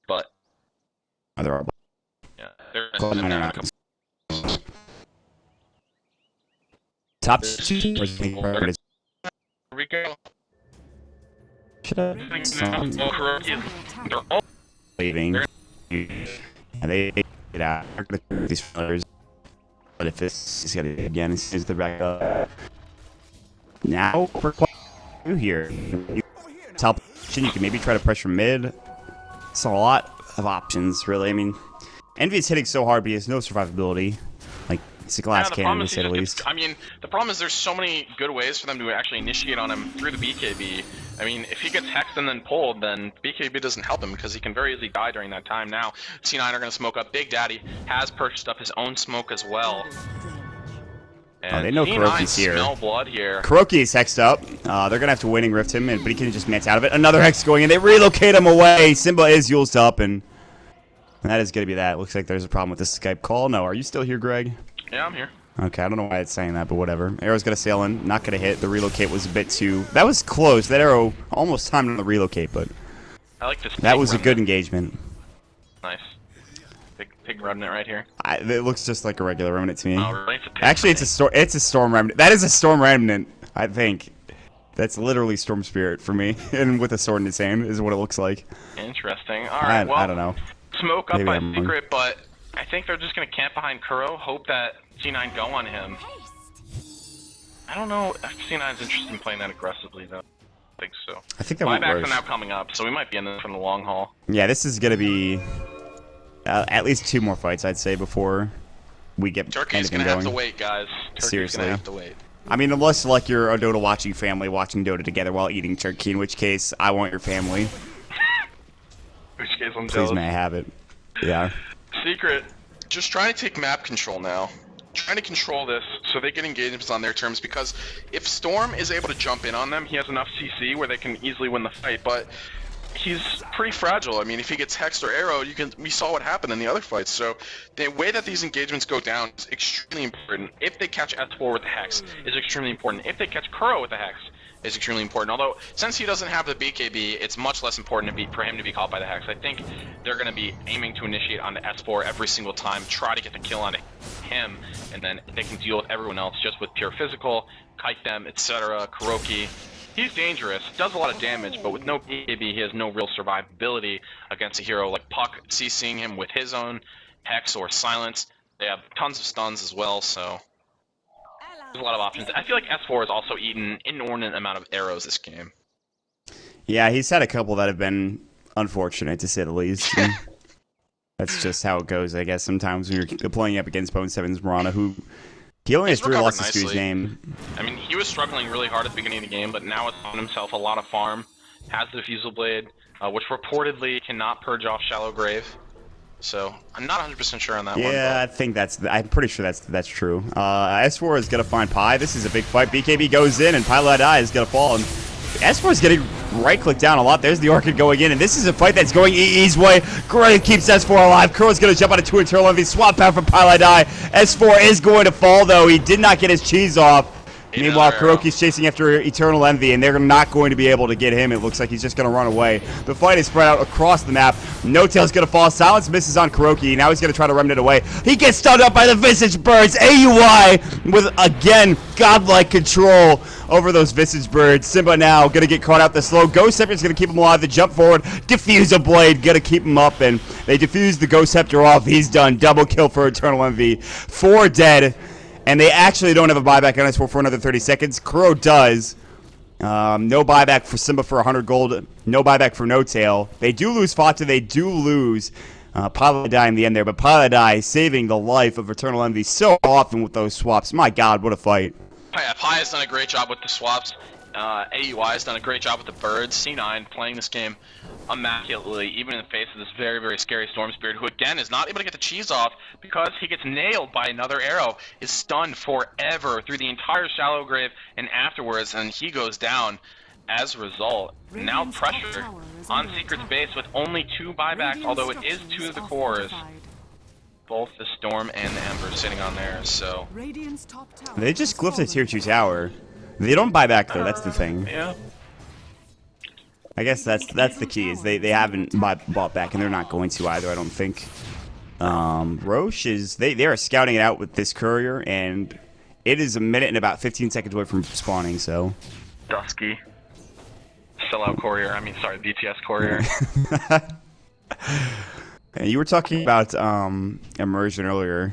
But. Oh, there are. Yeah, they're top two. Rico. Should have they're all leaving, and they get out. These players, but if it's got it again, as soon as they're back up. Now we're quite new here. Top, you can maybe try to pressure mid. It's a lot of options, really. I mean, Envy is hitting so hard, but he has no survivability. Like, it's a glass cannon, to say the least. I mean, the problem is there's so many good ways for them to actually initiate on him through the BKB. I mean, if he gets hexed and then pulled, then BKB doesn't help him because he can very easily die during that time. Now, C9 are going to smoke up. Big Daddy has purchased up his own smoke as well. And they know Kuroki's here. Smell blood here. Kuroki is hexed up. They're gonna have to winning rift him, but he can just mance out of it. Another hex going in. They relocate him away. Simba is used up, and that is gonna be that. Looks like there's a problem with this Skype call. No, are you still here, Greg? Yeah, I'm here. Okay, I don't know why it's saying that, but whatever. Arrow's gonna sail in. Not gonna hit. The relocate was a bit too. That was close. That arrow almost timed on the relocate, but I like this. That was a good engagement. Nice. Big remnant right here. It looks just like a regular remnant to me. Oh, really? Actually, it's a storm remnant. That is a storm remnant, I think. That's literally Storm Spirit for me, and with a sword in his hand is what it looks like. Interesting. All right. Well, I don't know. Smoke up by Secret, but I think they're just gonna camp behind Kuro. Hope that C9 go on him. I don't know if C9's interested in playing that aggressively though. I think so. I think that might work. Buybacks are now coming up, so we might be in this from the long haul. Yeah, this is gonna be at least 2 more fights, I'd say, before we get Turkey's anything gonna going. have to wait, guys. Seriously. Gonna have to wait. I mean, unless like you're a Dota watching family watching Dota together while eating turkey, in which case I want your family. Which case I'm Please jealous. may I have it. Yeah. Secret, just trying to take map control now. Trying to control this so they get engagements on their terms, because if Storm is able to jump in on them, he has enough CC where they can easily win the fight, but he's pretty fragile. I mean, if he gets hexed or arrowed, we saw what happened in the other fights. So the way that these engagements go down is extremely important. If they catch S4 with the hex, is extremely important. If they catch Kuro with the hex, is extremely important. Although, since he doesn't have the BKB, it's much less important for him to be caught by the hex. I think they're going to be aiming to initiate on the S4 every single time, try to get the kill on him, and then they can deal with everyone else just with pure physical, kite them, etc. Kuroki. He's dangerous, does a lot of damage, but with no BKB, he has no real survivability against a hero like Puck, CCing him with his own hex or silence. They have tons of stuns as well, so there's a lot of options. I feel like S4 has also eaten an inordinate amount of arrows this game. Yeah, he's had a couple that have been unfortunate, to say the least. That's just how it goes, I guess, sometimes when you're playing up against Bone Sevens Marana, who he only has 3 losses to his name. I mean, he was struggling really hard at the beginning of the game, but now it's on himself a lot of farm. Has the Diffusal Blade, which reportedly cannot purge off Shallow Grave. So I'm not 100% sure on that one. Yeah, I think I'm pretty sure that's true. S4 is gonna find Pi. This is a big fight. BKB goes in, and Pilot Eye is gonna fall. And S4 is getting right-click down a lot. There's the Orchid going in, and this is a fight that's going EE's way. Great, keeps S4 alive. Kuro's going to jump out of 2 internal envy. Swap out from Piladai. S4 is going to fall, though. He did not get his cheese off. Meanwhile, Kuroki's chasing after Eternal Envy, and they're not going to be able to get him. It looks like he's just going to run away. The fight is spread out across the map. No Tail's going to fall. Silence misses on Kuroki. Now he's going to try to remnant away. He gets stunned up by the Visage Birds. AUI with, again, godlike control over those Visage Birds. Simba now going to get caught out the slow. Ghost Scepter's going to keep him alive. The jump forward. Diffuse a blade. Going to keep him up, and they diffuse the Ghost Scepter off. He's done. Double kill for Eternal Envy. 4 dead. And they actually don't have a buyback on S4 for another 30 seconds. Kuro does. No buyback for Simba for 100 gold. No buyback for No Tail. They do lose Fata. They do lose Piladai in the end there. But Piladai saving the life of Eternal Envy so often with those swaps. My God, what a fight. Yeah, Pi has done a great job with the swaps. AUI has done a great job with the birds. C9 playing this game immaculately, even in the face of this very, very scary Storm Spirit, who again is not able to get the cheese off because he gets nailed by another arrow, is stunned forever through the entire shallow grave and afterwards, and he goes down as a result. Now pressure on Secret's base with only 2 buybacks, although it is 2 of the cores. Both the Storm and the Ember sitting on there, so... They just glyphed a tier 2 tower. They don't buy back though, that's the thing. Yeah. I guess that's the key, is they haven't bought back, and they're not going to either, I don't think. Roche is, they are scouting it out with this courier, and it is a minute and about 15 seconds away from spawning, so. Dusky. Sellout courier, BTS courier. You were talking about immersion earlier.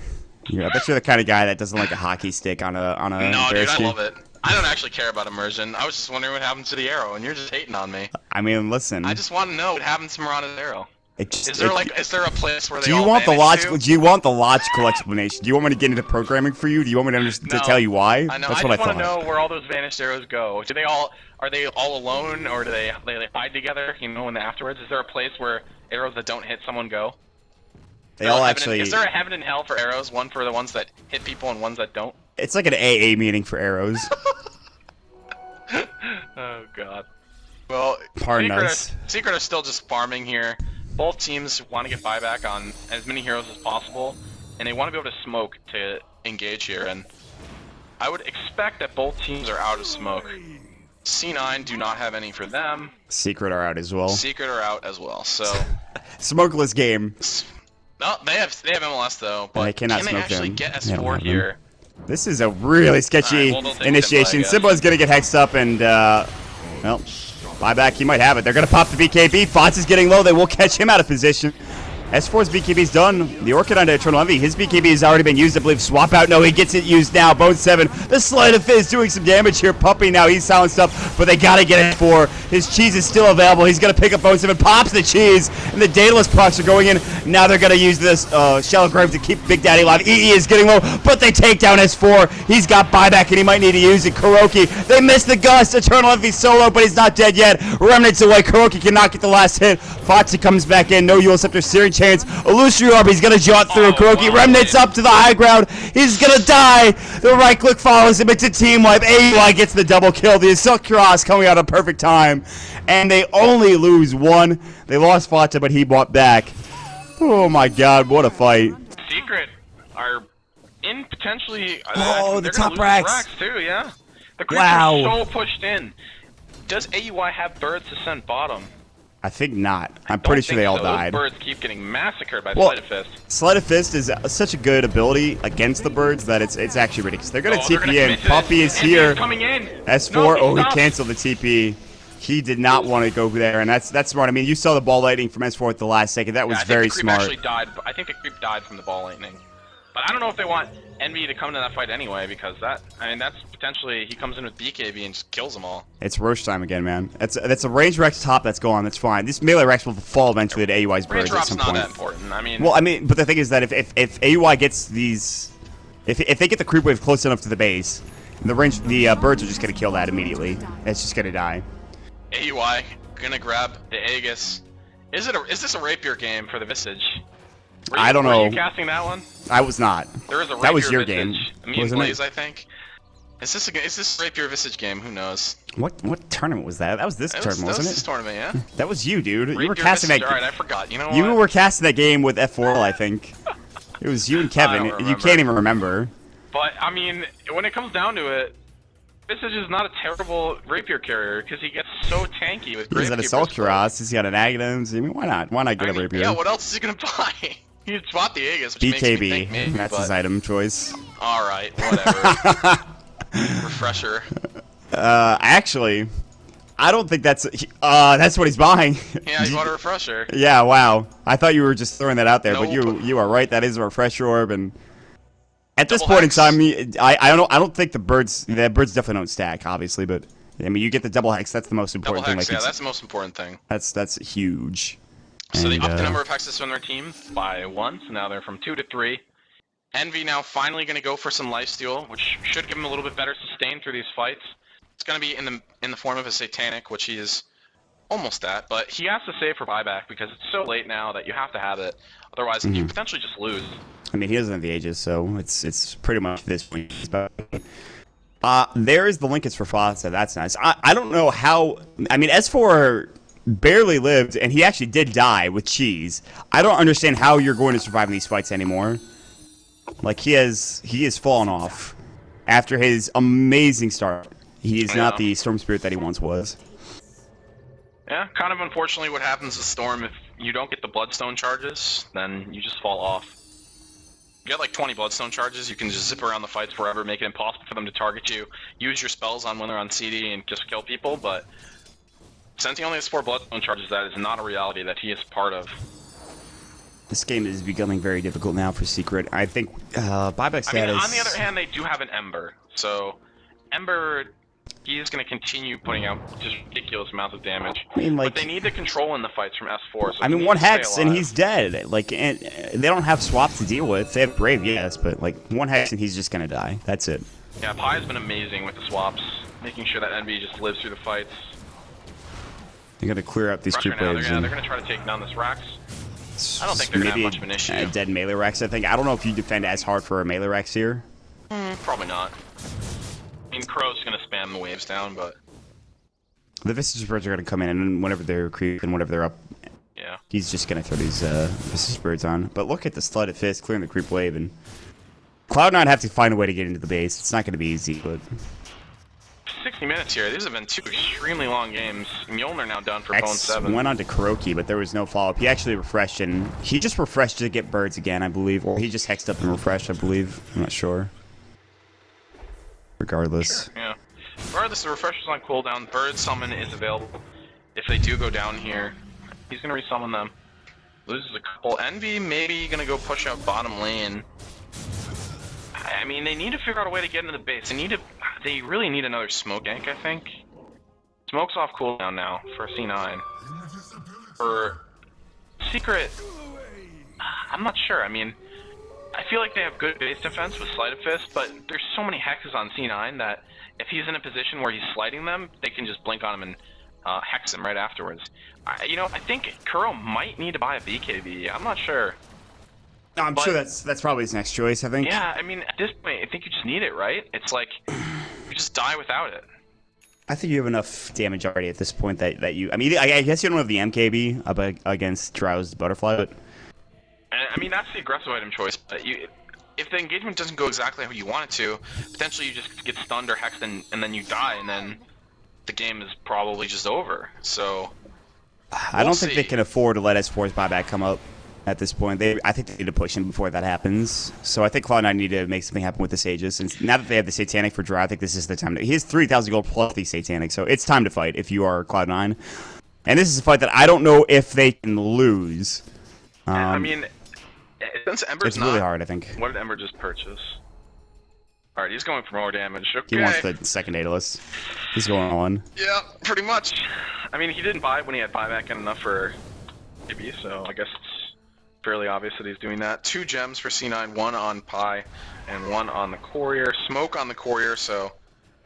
I bet you're the kind of guy that doesn't like a hockey stick on a No, dude, I ski. love it. I don't actually care about immersion. I was just wondering what happened to the arrow, and you're just hating on me. I mean, listen. I just want to know what happened to Mirana's arrow. Is there a place where they do you all want the vanish logical? to? Do you want the logical explanation? Do you want me to get into programming for you? Do you want me to tell you why? I know. That's I what just want thought. to know where all those vanished arrows go. Are they all alone, or do they hide together? You know, in the afterwards, is there a place where arrows that don't hit someone go? They all actually. Is there a heaven and hell for arrows? One for the ones that hit people and ones that don't? It's like an AA meeting for arrows. Oh God. Well, Pardon us. Secret are still just farming here. Both teams want to get buyback on as many heroes as possible, and they want to be able to smoke to engage here. And I would expect that both teams are out of smoke. C9 do not have any for them. Secret are out as well. Secret are out as well. So smokeless game. no, they have MLS though, but they cannot can they smoke actually them. get They don't S4 have them. here? This is a really sketchy Alright, well, they'll take initiation. Simba, I guess. Simba's gonna get hexed up, and well, buyback. He might have it. They're gonna pop the BKB. Fox is getting low. They will catch him out of position. S4's BKB is done. The Orchid onto Eternal Envy. His BKB has already been used, I believe. Swap out. No, he gets it used now. Bone 7. The Sleight of Fizz doing some damage here. Puppy now. He's silenced up, but they got to get it for. His cheese is still available. He's going to pick up Bone 7. Pops the cheese, and the Daedalus procs are going in. Now they're going to use this Shallow Grave to keep Big Daddy alive. EE is getting low, but they take down S4. He's got buyback, and he might need to use it. Kuroki. They miss the Gust. Eternal Envy solo, but he's not dead yet. Remnants away. Kuroki cannot get the last hit. Fatsi comes back in. No Yule Scepter. Searing Chance. Illusory Orb. He's going to jaunt through. Kuroki. Remnants up to the high ground. He's going to die. The right click follows him. It's a team wipe. AUI gets the double kill. The Silk Cross coming out at a perfect time. And they only lose 1. They lost Fata, but he bought back. Oh my God, what a fight. Secret are in potentially. Oh, the top racks. Racks too, yeah. The creeps Wow. are so pushed in. Does AUI have birds to send bottom? I think not. I'm pretty sure they all died. Those birds keep getting massacred by Well, Sleight of Fist. Sleight of Fist is such a good ability against the birds that it's actually ridiculous. They're going to TP in. Puppy is here. Coming in. S4. No, He canceled the TP. He did not want to go there, and that's smart. I mean, you saw the ball lightning from S4 at the last second. That was very smart. Actually died. I think the creep died from the ball lightning. But I don't know if they want Envy to come to that fight anyway, because that's potentially, he comes in with BKB and just kills them all. It's Roche time again, man. That's a range Rex top that's gone. That's fine. This melee Rex will fall eventually to AUI's birds at some point. Range drop's not that important. I mean, but the thing is that if AUI gets these, if they get the creep wave close enough to the base, the birds are just gonna kill that immediately. It's just gonna die. AUI gonna grab the Aegis. Is this a rapier game for the Visage? I don't know. Were you casting that one? I was not. There is a rapier That was your Visage. game, Me and wasn't Blaze, it? I think. Is this Rapier Visage game? Who knows? What tournament was that? That was this tournament, That was wasn't this it? tournament, yeah. That was you, dude. You were Rapier casting Visage, that. Alright, I forgot. You know what? You were casting that game with F4, I think. It was you and Kevin. don't You can't even remember. But, I mean, when it comes down to it, Visage is not a terrible Rapier carrier because he gets so tanky with He's got a Assault Cuirass. He's got an Aghanims. I mean, why not? Why not get a Rapier? Yeah, what else is he gonna buy? He bought the Aegis, which makes me think BKB. maybe, That's but... his item choice. Alright, whatever. Refresher. Actually, I don't think that's what he's buying. Yeah, he bought a refresher. Yeah, wow. I thought you were just throwing that out there, but Nope. you are right. That is a refresh orb, and at this Double point hex. in time, I don't think the birds definitely don't stack, obviously, but I mean you get the double hex. That's the most Double important hex, thing. yeah, that's the most important thing. That's huge. So they And, upped the number of hexes on their team by 1, so now they're from 2 to 3. Envy now finally going to go for some lifesteal, which should give him a little bit better sustain through these fights. It's going to be in the form of a Satanic, which he is almost at, but he has to save for buyback because it's so late now that you have to have it. Otherwise, you potentially just lose. I mean, he doesn't have the ages, so it's pretty much this point. There is the linkage for Fossa. That's nice. I don't know how. I mean, S4 barely lived, and he actually did die with cheese. I don't understand how you're going to survive in these fights anymore. Like he has fallen off after his amazing start. He is not the Storm Spirit that he once was. Yeah, kind of unfortunately what happens with Storm, if you don't get the Bloodstone charges, then you just fall off. You get like 20 Bloodstone charges, you can just zip around the fights forever, make it impossible for them to target you, use your spells on when they're on CD and just kill people, but since he only has 4 Bloodstone charges, that is not a reality that he is part of. This game is becoming very difficult now for Secret. I think buyback status... I mean, on the other hand, they do have an Ember, so Ember... He is going to continue putting out just ridiculous amounts of damage. I mean, like, but they need the control in the fights from S4. So I mean, one hex and he's dead. Like, and they don't have swaps to deal with. They have Brave, yes, but like one hex and he's just gonna die. That's it. Yeah, Pi has been amazing with the swaps, making sure that Envy just lives through the fights. They gotta clear up these creep now, waves. they're gonna try to take down this Rax. I don't think they're gonna have much of an issue. Dead melee Rax, I think. I don't know if you defend as hard for a melee Rax here. Probably not. I mean, Crow's gonna spam the waves down, but The Visage Birds are gonna come in, and whenever they're creeping, whenever they're up, yeah, he's just gonna throw these Visage Birds on. But look at the Flooded Fist clearing the creep wave, and Cloud9 have to find a way to get into the base. It's not gonna be easy, but 60 minutes here. These have been 2 extremely long games. Mjolnir now done for Bone X 7. went on to Kuroki, but there was no follow-up. He actually refreshed, and he just refreshed to get birds again, I believe. Or he just hexed up and refreshed, I believe. I'm not sure. Regardless. Yeah. Regardless, the refresher's on cooldown. Bird summon is available. If they do go down here, he's gonna resummon them. Loses a couple. Envy maybe gonna go push out bottom lane. I mean, they need to figure out a way to get into the base. They really need another smoke gank, I think. Smoke's off cooldown now for C9. For Secret, I'm not sure. I mean, I feel like they have good base defense with Sleight of Fist, but there's so many hexes on C9 that if he's in a position where he's sliding them, they can just blink on him and hex him right afterwards. I think Kuro might need to buy a BKB. I'm not sure. No, I'm sure that's probably his next choice, I think. Yeah, I mean, at this point, I think you just need it, right? It's like, you just die without it. I think you have enough damage already at this point that you... I mean, I guess you don't have the MKB up against Drow's Butterfly, but... I mean, that's the aggressive item choice, but if the engagement doesn't go exactly how you want it to, potentially you just get stunned or hexed and then you die, and then the game is probably just over, so... I don't think they can afford to let S4's buyback come up at this point. I think they need to push him before that happens. So I think Cloud9 need to make something happen with the Sages. And now that they have the Satanic for Drow, I think this is the time. He has 3,000 gold plus the Satanic, so it's time to fight if you are Cloud9. And this is a fight that I don't know if they can lose. I mean, since Ember's it's really hard, I think. What did Ember just purchase? Alright, he's going for more damage. Okay. He wants the second Daedalus. He's going on. Yeah, pretty much. I mean, he didn't buy it when he had buyback and enough for maybe, so I guess it's fairly obvious that he's doing that. 2 gems for C9, 1 on Pi, and 1 on the Courier. Smoke on the Courier, so...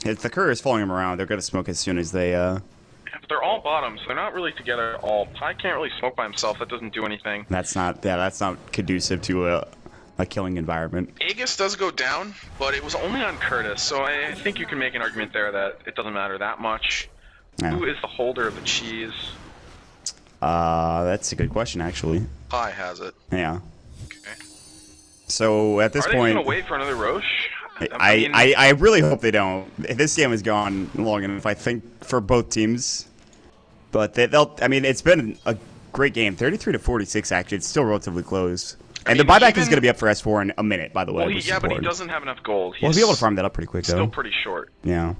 If the Courier is following him around, they're going to smoke as soon as they... Yeah, but they're all bottoms, so they're not really together at all. Pi can't really smoke by himself, that doesn't do anything. That's not conducive to a killing environment. Aegis does go down, but it was only on Curtis, so I think you can make an argument there that it doesn't matter that much. Yeah. Who is the holder of the cheese? That's a good question, actually. Pi has it. Yeah. Okay. So at this Are they point, gonna wait for another Roche? I really hope they don't. This game has gone long enough, I think, for both teams. But they'll. I mean, it's been a great game, 33-46. Actually, it's still relatively close. And the buyback is going to be up for S4 in a minute, by the way. Well, yeah, but he doesn't have enough gold. Well, he'll be able to farm that up pretty quick, though. Still pretty short. Yeah.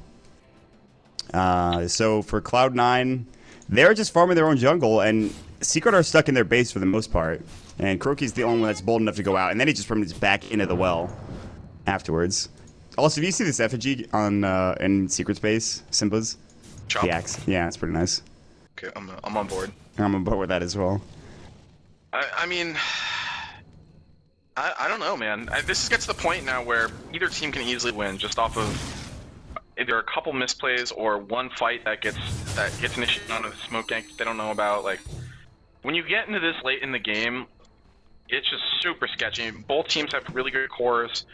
So for Cloud9, they're just farming their own jungle, and Secret are stuck in their base for the most part. And Kuroky's the only one that's bold enough to go out, and then he just runs back into the well afterwards. Also, do you see this effigy on in Secret's base, Simba's? Chop. The axe. Yeah, it's pretty nice. Okay, I'm on board. I'm on board with that as well. I mean, I don't know, man. This gets to the point now where either team can easily win just off of either a couple misplays or one fight that gets initiated onto the smoke gank they don't know about. Like, when you get into this late in the game, it's just super sketchy. Both teams have really good cores,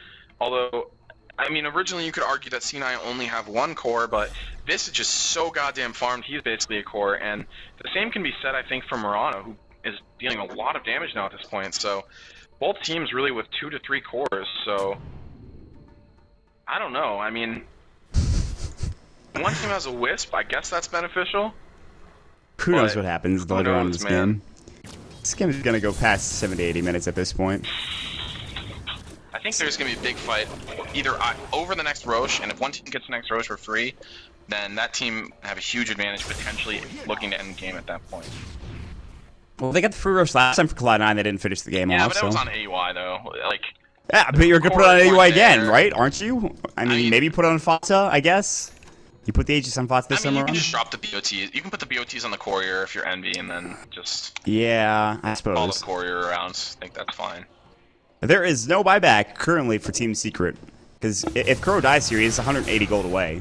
although, I mean, originally you could argue that C9 only have one core, but this is just so goddamn farmed, he's basically a core, and the same can be said, I think, for Murano, who is dealing a lot of damage now at this point, so both teams really with 2 to 3 cores, so I don't know. I mean, one team has a Wisp, I guess that's beneficial. Who knows what happens later on in this game. This game is going to go past 70-80 minutes at this point. I think there's going to be a big fight either over the next Roche, and if one team gets the next Roche for free, then that team have a huge advantage potentially looking to end the game at that point. Well, they got the free Roche last time for Cloud9. They didn't finish the game off. Yeah, but that so. was on AUI though. Like, yeah, but you're gonna put it on AUI again, there. right? Aren't you? I mean, maybe put it on Fata, I guess. You put the Aegis on Fata this time you around? can just drop the BOTs. You can put the BOTs on the courier if you're Envy, and then just Yeah, I suppose. follow the courier around. I think that's fine. There is no buyback currently for Team Secret, because if Crow dies here, he's 180 gold away.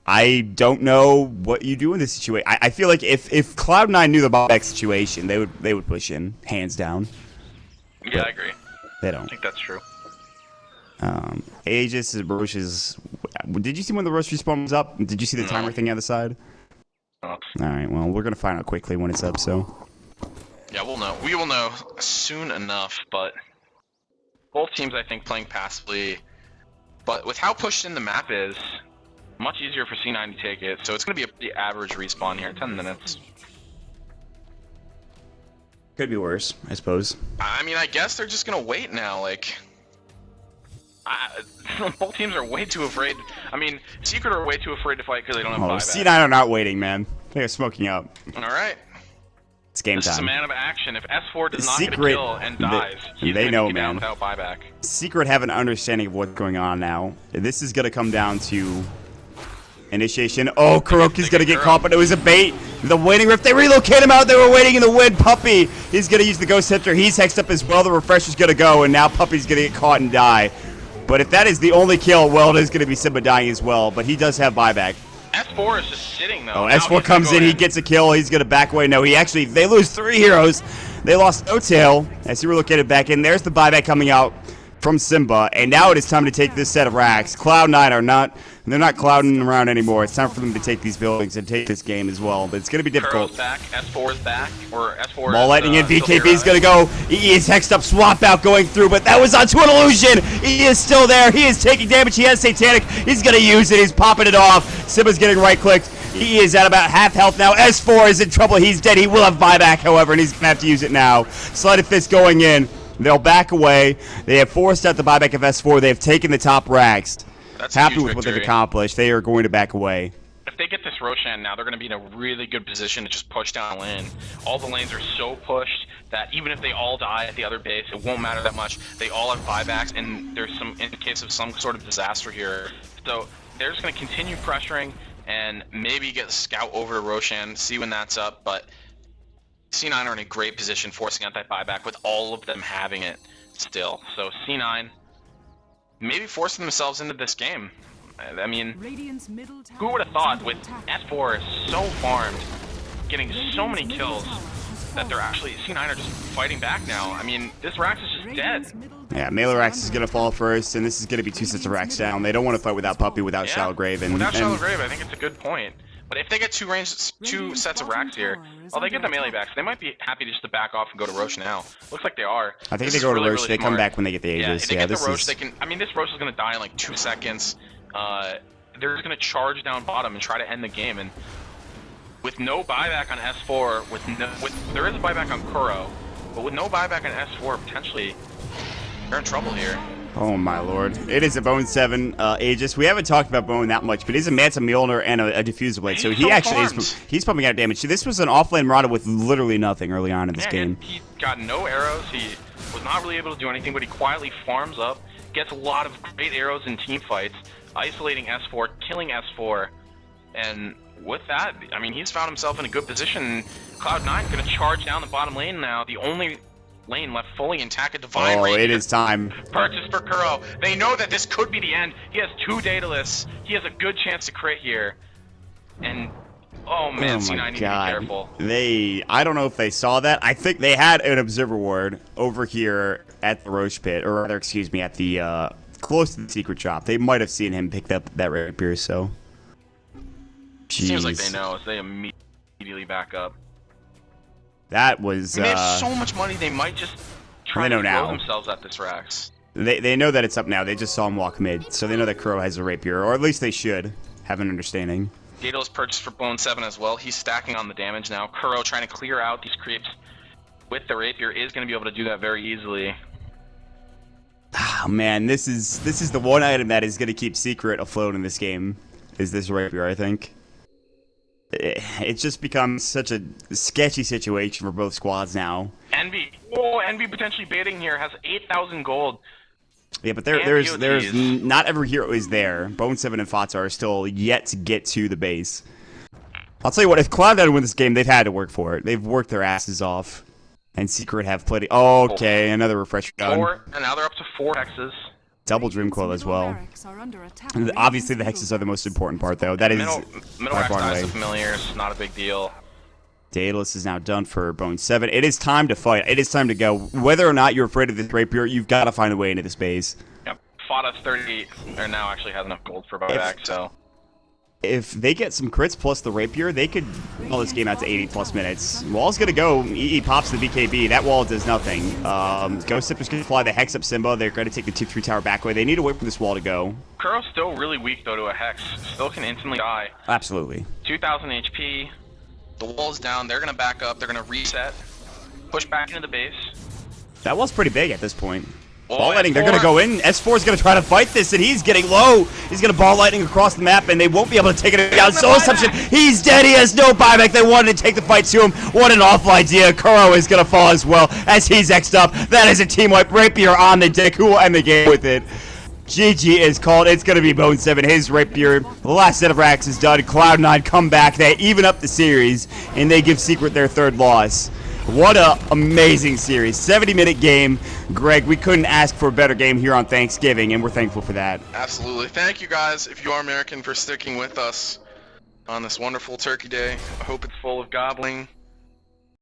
I don't know what you do in this situation. I feel like if Cloud9 knew the buyback situation, they would push in, hands down. Yeah, But I agree. They I don't. think that's true. Aegis, Roche's... Did you see when the Roche respawn was up? Did you see the timer thing on the side? Oh. Alright, well, we're going to find out quickly when it's up, so... Yeah, we'll know. We will know soon enough, but both teams, I think, playing passively. But with how pushed in the map is, much easier for C9 to take it. So it's going to be a pretty average respawn here, 10 minutes. Could be worse, I suppose. I mean, I guess they're just going to wait now. Like, both teams are way too afraid. I mean, Secret are way too afraid to fight because they don't have buyback. C9 are not waiting, man. They are smoking up. All right. It's game This is a time. man of action. If S4 does not get a Secret, kill and dies, he's they gonna know, take it down man. without buyback. Secret have an understanding of what's going on now. This is going to come down to initiation. Oh, Kuroky's going to get caught, but it was a bait. The waiting rift, they relocate him out. They were waiting in the wind. Puppy, he's going to use the Ghost Scepter. He's hexed up as well. The refresher's going to go, and now Puppy's going to get caught and die. But if that is the only kill, well, it is going to be Simba dying as well. But he does have buyback. S4 is just sitting though. Oh, Now S4 he's comes gonna in, go he gets a kill, he's gonna back away. No, they lose 3 heroes. They lost no tail as he relocated back in. There's the buyback coming out from Simba, and now it is time to take this set of racks. Cloud9 they're not clouding around anymore. It's time for them to take these buildings and take this game as well, but it's gonna be difficult. Kuro's back, S4 is back, or S4 Ball is, lightning in, still VKB's here. gonna go. He is hexed up, swap out going through, but that was onto an illusion. He is still there. He is taking damage. He has Satanic. He's gonna use it. He's popping it off. Simba's getting right clicked. He is at about half health now. S4 is in trouble. He's dead. He will have buyback, however, and he's gonna have to use it now. Sleight of Fist going in. They'll back away. They have forced out the buyback of S4. They have taken the top racks. That's a Happy huge with what they've victory. accomplished. They are going to back away. If they get this Roshan now, they're going to be in a really good position to just push down a lane. All the lanes are so pushed that even if they all die at the other base, it won't matter that much. They all have buybacks, and there's some in case of some sort of disaster here. So they're just going to continue pressuring and maybe get the scout over to Roshan, see when that's up. But C9 are in a great position forcing out that buyback with all of them having it still. So C9 maybe forcing themselves into this game. I mean, who would have thought with S4 so farmed, getting so many kills, that they're actually C9 are just fighting back now. I mean, this Rax is just dead. Yeah, Melee Rax is going to fall first, and this is going to be 2 sets of Rax down. They don't want to fight without Puppey, without Shallow Grave. Without Shallow Grave, I think it's a good point. But if they get two sets of Rax here, well, they get the melee back, so they might be happy just to back off and go to Roche now. Looks like they are. I think they go to Roche. They come back when they get the Aegis. Yeah, if they get the Roche, they can. I mean, this Roche is going to die in like 2 seconds. They're just going to charge down bottom and try to end the game. And with no buyback on S4, there is a buyback on Kuro, but with no buyback on S4, potentially they're in trouble here. Oh my lord. It is a Bone 7 Aegis. We haven't talked about Bone that much, but he's a Mansa Mjolnir and a Diffuser Blade, so he actually is, he's pumping out damage. This was an offlane Marauder with literally nothing early on in this game. He got no arrows, he was not really able to do anything, but he quietly farms up, gets a lot of great arrows in team fights, isolating S4, killing S4, and with that, I mean, he's found himself in a good position. Cloud9 is going to charge down the bottom lane now, the only lane left fully intact, a Divine Rapier. Oh, it is time. Purchase for Kuro. They know that this could be the end. He has 2 Daedalus. He has a good chance to crit here. And, oh man, C9 need to be careful. I don't know if they saw that. I think they had an Observer Ward over here at the Roche Pit, or rather, excuse me, at the, close to the Secret Shop. They might have seen him pick up that Rapier, so. Jeez. Seems like they know, as they immediately back up. That was. I mean, they have so much money, they might just try to throw themselves at this Rax. They know that it's up now. They just saw him walk mid, so they know that Kuro has a Rapier, or at least they should have an understanding. Daedalus purchased for Bone 7 as well. He's stacking on the damage now. Kuro trying to clear out these creeps with the Rapier is going to be able to do that very easily. Oh man, this is the one item that is going to keep Secret afloat in this game. Is this Rapier? I think. It's just become such a sketchy situation for both squads now. Envy. Oh, Envy potentially baiting here. Has 8,000 gold. Yeah, but there's not every hero is there. Bone 7 and Fatsa are still yet to get to the base. I'll tell you what, if Cloud9 win this game, they've had to work for it. They've worked their asses off. And Secret have plenty. Oh, okay, another refresher gun. And now they're up to 4 hexes. Double Dream Coil as well. Obviously, the hexes are the most important part, though. That is middle Rax dies to familiars, not a big deal. Daedalus is now done for Bone 7. It is time to fight. It is time to go. Whether or not you're afraid of this Rapier, you've got to find a way into this base. Yep. Fada's 30, or now actually has enough gold for buyback, so. If they get some crits plus the Rapier, they could call this game out to 80+ minutes. Wall's gonna go. EE pops the BKB. That wall does nothing. Ghost Sipper's gonna fly the Hex up Simba. They're gonna take the 2-3 tower back away. They need to wait for this wall to go. Kuro's still really weak, though, to a Hex. Still can instantly die. Absolutely. 2,000 HP. The wall's down. They're gonna back up. They're gonna reset. Push back into the base. That wall's pretty big at this point. Oh, Ball lightning, they're going to go in. S4 is going to try to fight this, and he's getting low. He's going to ball lightning across the map, and they won't be able to take it down. Soul Assumption, he's dead. He has no buyback. They wanted to take the fight to him. What an awful idea. Kuro is going to fall as well as he's X'd up. That is a team wipe. Rapier on the dick. Who will end the game with it? GG is called. It's going to be Bone 7. His Rapier. The last set of racks is done. Cloud9 come back. They even up the series, and they give Secret their 3rd loss. What a amazing series. 70-minute game. Greg, we couldn't ask for a better game here on Thanksgiving, and we're thankful for that. Absolutely. Thank you guys, if you are American, for sticking with us on this wonderful Turkey Day. I hope it's full of gobbling.